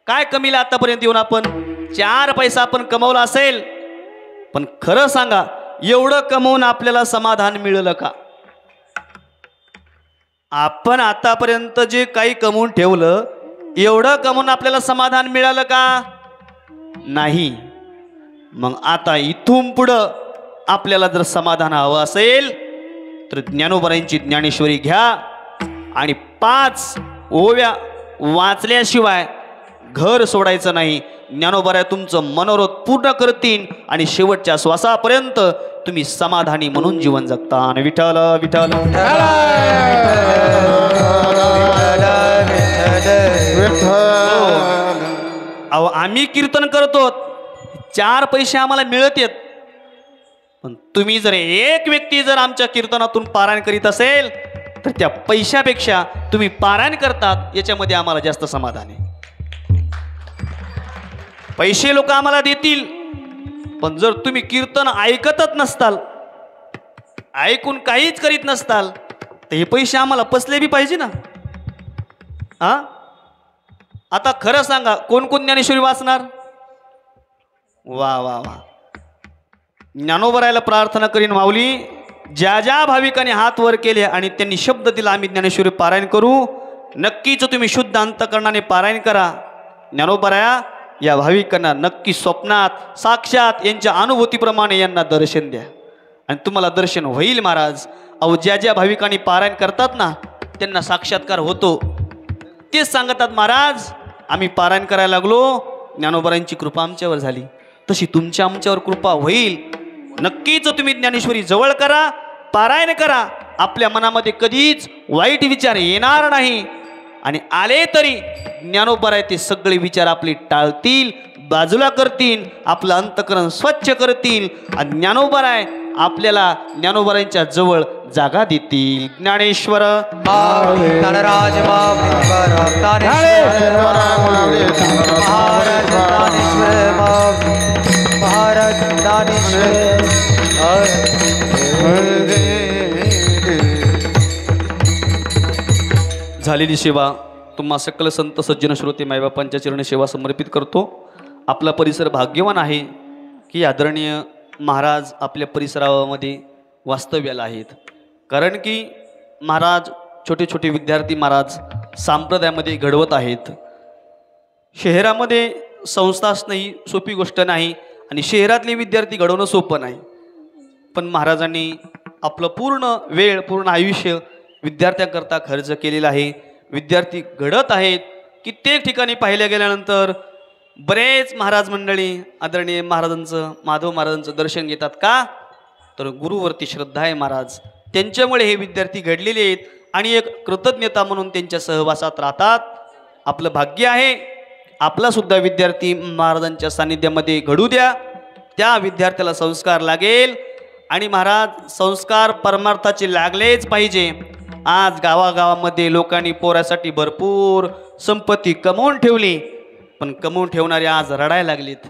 काय कमीला आतापर्यंत येऊन आपण 4 पैसा आपण कमवला असेल. पण खरं सांगा एवढं कमवून आपल्याला समाधान मिळालं का? आपण आतापर्यंत जे काही कमवून ठेवलं एवढं कमवून आपल्याला समाधान मिळालं का? नाही. मग आता इथून पुढं आपल्याला जर समाधान हवं असेल तर ज्ञानोबरांची ज्ञानेश्वरी घ्या आणि 5 ओव्या वाचल्याशिवाय घर सोडायचं नाही. ज्ञानोबा तुमचं मनोरथ पूर्ण करतील आणि शेवटच्या श्वासापर्यंत तुम्ही समाधानी म्हणून जीवन जगता. आणि विठ्ठल विठ्ठल अहो आम्ही कीर्तन करतो 4 पैसे आम्हाला मिळत आहेत. पण तुम्ही जर एक व्यक्ती जर आमच्या कीर्तनातून पारायण करीत असेल तर त्या पैशापेक्षा तुम्ही पारायण करतात याच्यामध्ये आम्हाला जास्त समाधान आहे. पैसे लोक आम्हाला देतील पण जर तुम्ही कीर्तन ऐकतच नसताल, ऐकून काहीच करीत नसताल तर हे पैसे आम्हाला पसले बी पाहिजे ना. हा आता खरं सांगा कोण कोण ज्ञानेश्वरी वाचणार? वा वा वा. ज्ञानोबरायला प्रार्थना करीन माऊली ज्या ज्या भाविकांनी हात वर केले आणि त्यांनी शब्द दिला आम्ही ज्ञानेश्वरी पारायण करू, नक्कीच तुम्ही शुद्ध अंतकरणाने पारायण करा. ज्ञानोबराया या भाविकांना नक्की स्वप्नात साक्षात यांच्या अनुभूतीप्रमाणे यांना दर्शन द्या आणि तुम्हाला दर्शन होईल महाराज. अहो ज्या ज्या भाविकांनी पारायण करतात ना त्यांना साक्षात्कार होतो. तेच सांगतात महाराज आम्ही पारायण करायला लागलो, ज्ञानोबरांची कृपा आमच्यावर झाली, तशी तुमच्या आमच्यावर कृपा होईल. नक्कीच तुम्ही ज्ञानेश्वरी जवळ करा, पारायण करा. आपल्या मनामध्ये कधीच वाईट विचार येणार नाही आणि आले तरी ज्ञानोबराय ते सगळे विचार आपले टाळतील, बाजूला करतील, आपलं अंतकरण स्वच्छ करतील आणि ज्ञानोबराय आपल्याला ज्ञानोबरांच्या जवळ जागा देतील. ज्ञानेश्वर झालेली सेवा तुम्हा सकल संत सज्जन श्रोते मायबापांच्या चरणी सेवा समर्पित करतो. आपला परिसर भाग्यवान आहे की आदरणीय महाराज आपल्या परिसरामध्ये वास्तव्याला आहेत. कारण की महाराज छोटे छोटे विद्यार्थी महाराज संप्रदायामध्ये घडवत आहेत. शहरामध्ये संस्था असणं ही सोपी गोष्ट नाही आणि शहरातले विद्यार्थी घडवणं सोपं नाही. पण महाराजांनी आपलं पूर्ण वेळ पूर्ण आयुष्य विद्यार्थ्यांकरता खर्च केलेला आहे. विद्यार्थी घडत आहेत. कित्येक ठिकाणी पाहिल्या गेल्यानंतर बरेच महाराज मंडळी आदरणीय महाराजांचं माधव महाराजांचं दर्शन घेतात का तर गुरुवरती श्रद्धा आहे महाराज. त्यांच्यामुळे हे विद्यार्थी घडलेले आहेत आणि एक कृतज्ञता म्हणून त्यांच्या सहवासात राहतात. आपलं भाग्य आहे. आपला सुद्धा विद्यार्थी महाराजांच्या सानिध्यामध्ये घडू द्या. त्या विद्यार्थ्याला संस्कार लागेल आणि महाराज संस्कार परमार्थाचे लागलेच पाहिजे. आज गावागावामध्ये लोकांनी पोरासाठी भरपूर संपत्ती कमवून ठेवली पण कमवून ठेवणारे आज रडायला लागलेत.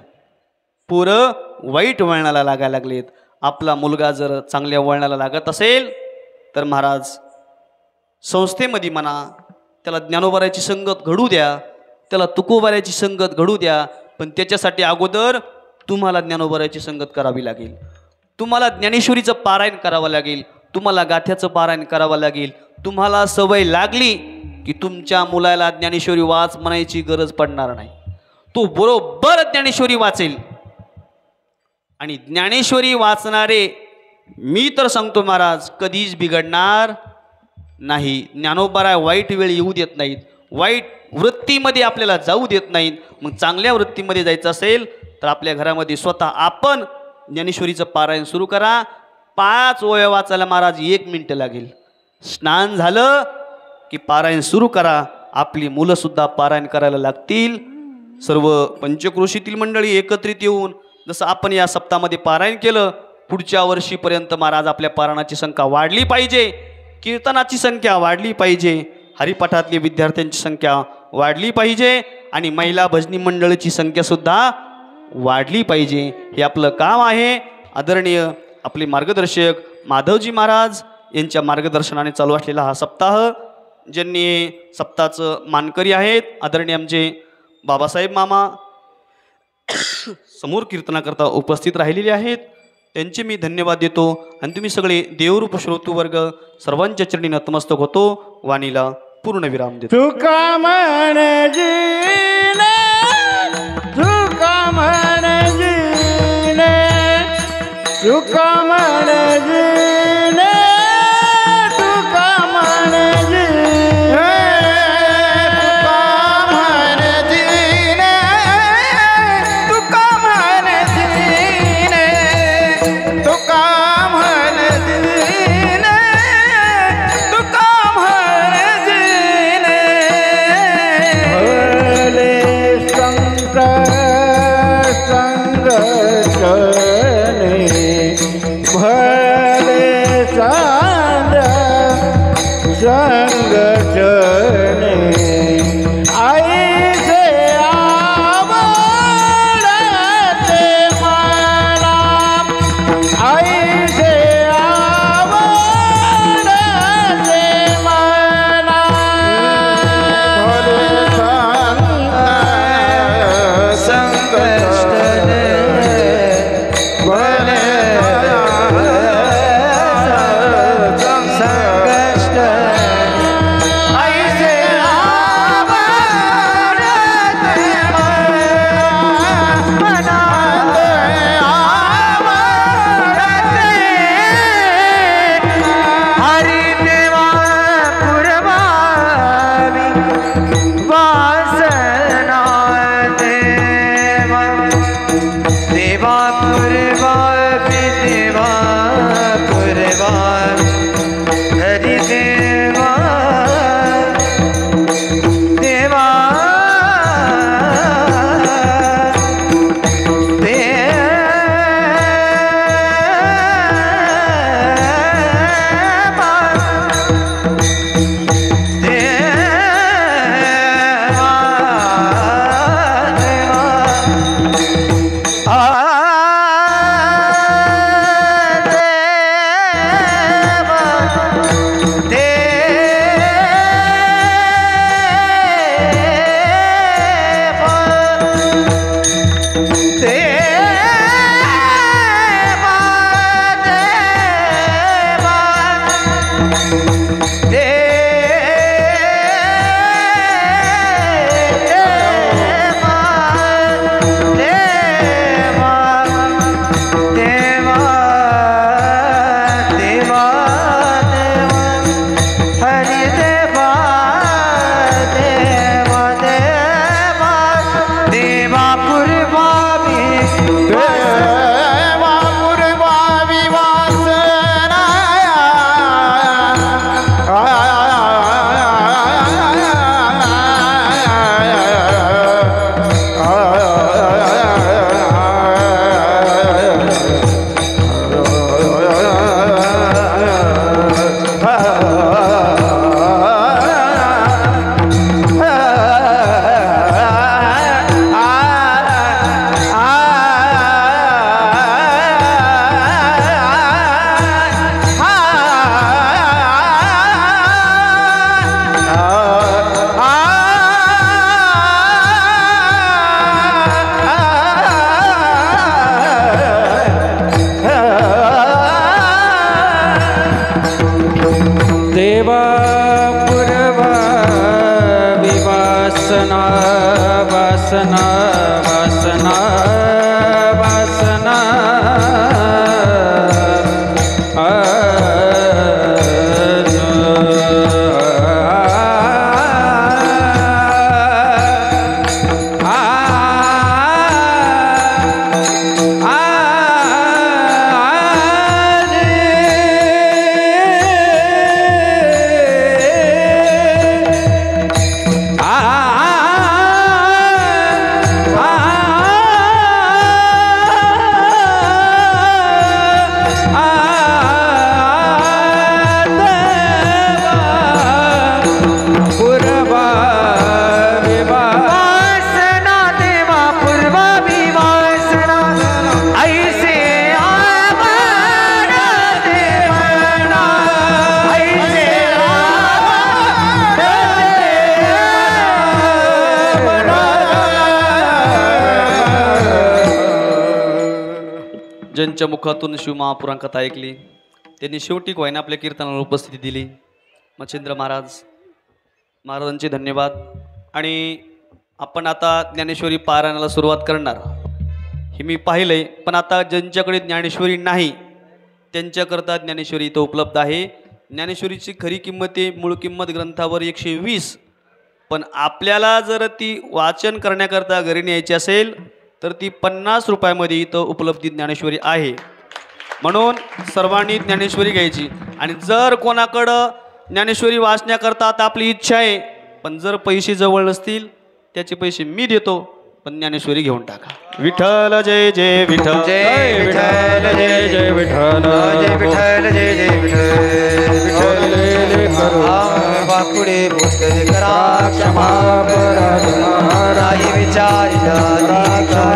पोरं वाईट वळणाला लागायला लागलेत. आपला मुलगा जर चांगल्या वळणाला लागत असेल तर महाराज संस्थेमध्ये म्हणा त्याला ज्ञानोबराची संगत घडू द्या, त्याला तुकोबाराची संगत घडू द्या. पण त्याच्यासाठी अगोदर तुम्हाला ज्ञानोबराची संगत करावी लागेल. तुम्हाला ज्ञानेश्वरीचं पारायण करावं लागेल. तुम्हाला गाथ्याचं पारायण करावं लागेल. तुम्हाला सवय लागली की तुमच्या मुलाला ज्ञानेश्वरी वाच म्हणायची गरज पडणार नाही. तो बरोबर ज्ञानेश्वरी वाचेल. आणि ज्ञानेश्वरी वाचणारे मी तर सांगतो महाराज कधीच बिघडणार नाही. ज्ञानोबराय वाईट वेळ येऊ देत नाहीत, वाईट वृत्तीमध्ये आपल्याला जाऊ देत नाहीत. मग चांगल्या वृत्तीमध्ये जायचं असेल तर आपल्या घरामध्ये स्वतः आपण ज्ञानेश्वरीचं पारायण सुरू करा. 5 ओव्या वाचायला महाराज 1 मिनिट लागेल. स्नान झालं की पारायण सुरू करा. आपली मुलंसुद्धा पारायण करायला लागतील. सर्व पंचक्रोशीतील मंडळी एकत्रित येऊन जसं आपण या सप्ताहामध्ये पारायण केलं पुढच्या वर्षीपर्यंत महाराज आपल्या पारायणाची संख्या वाढली पाहिजे, कीर्तनाची संख्या वाढली पाहिजे, हरिपाठातली विद्यार्थ्यांची संख्या वाढली पाहिजे आणि महिला भजनी मंडळीची संख्यासुद्धा वाढली पाहिजे, हे आपलं काम आहे. आदरणीय आपले मार्गदर्शक माधवजी महाराज यांच्या मार्गदर्शनाने चालू असलेला हा सप्ताह, ज्यांनी सप्ताहाचं मानकरी आहेत आदरणीय आमचे बाबासाहेब मामा समोर कीर्तनाकरता उपस्थित राहिलेले आहेत, त्यांचे मी धन्यवाद देतो. आणि तुम्ही सगळे देवरूप श्रोतू वर्ग सर्वांच्या चरणी नतमस्तक होतो. वाणीला पूर्णविराम देतो. तुका मन जीने, तुका मन जीने, तुका मन जीने, तुका मन जीने, तुका मन जीने, तुका मन जीने, तुका मन जीने, भले संत संग चले, भले संत संग चले, ऐसे आवडते मला, ऐसे आवडते मला, संकष्टले, भले संकष्ट, ऐसे आवडते मला, आवडते हरी देवा पुरवावी वासना देवा, देवा पुरवावी, देवा पुरवावी हरी देवा, देवा देवा पुरवावी वासना, वासना, वासना, वासना, यांच्या मुखातून शिवमहापुराण कथा ऐकली. त्यांनी शेवटी कोयना आपल्या कीर्तनाला उपस्थिती दिली. मच्छिंद्र महाराजांचे धन्यवाद. आणि आपण आता ज्ञानेश्वरी पारायणाला सुरुवात करणार हे मी पाहिलंय. पण आता ज्यांच्याकडे ज्ञानेश्वरी नाही त्यांच्याकरता ज्ञानेश्वरी इथं उपलब्ध आहे. ज्ञानेश्वरीची खरी किंमत आहे मूळ किंमत ग्रंथावर 120. पण आपल्याला जर ती वाचन करण्याकरता घरी न्यायची असेल तर ती 50 रुपयामध्ये इथं उपलब्ध ज्ञानेश्वरी आहे. म्हणून सर्वांनी ज्ञानेश्वरी घ्यायची. आणि जर कोणाकडं ज्ञानेश्वरी वाचण्याकरता आता आपली इच्छा आहे पण जर पैसे जवळ नसतील त्याचे पैसे मी देतो पण ज्ञानेश्वरी घेऊन टाका. विठ्ठल जय जय विठ्ठल जय विठ्ठल जय जय विठ्ठल जय विठ्ठल जय जय विठ्ठल बापुडे बोलते करा क्षमा पराधना विचारिला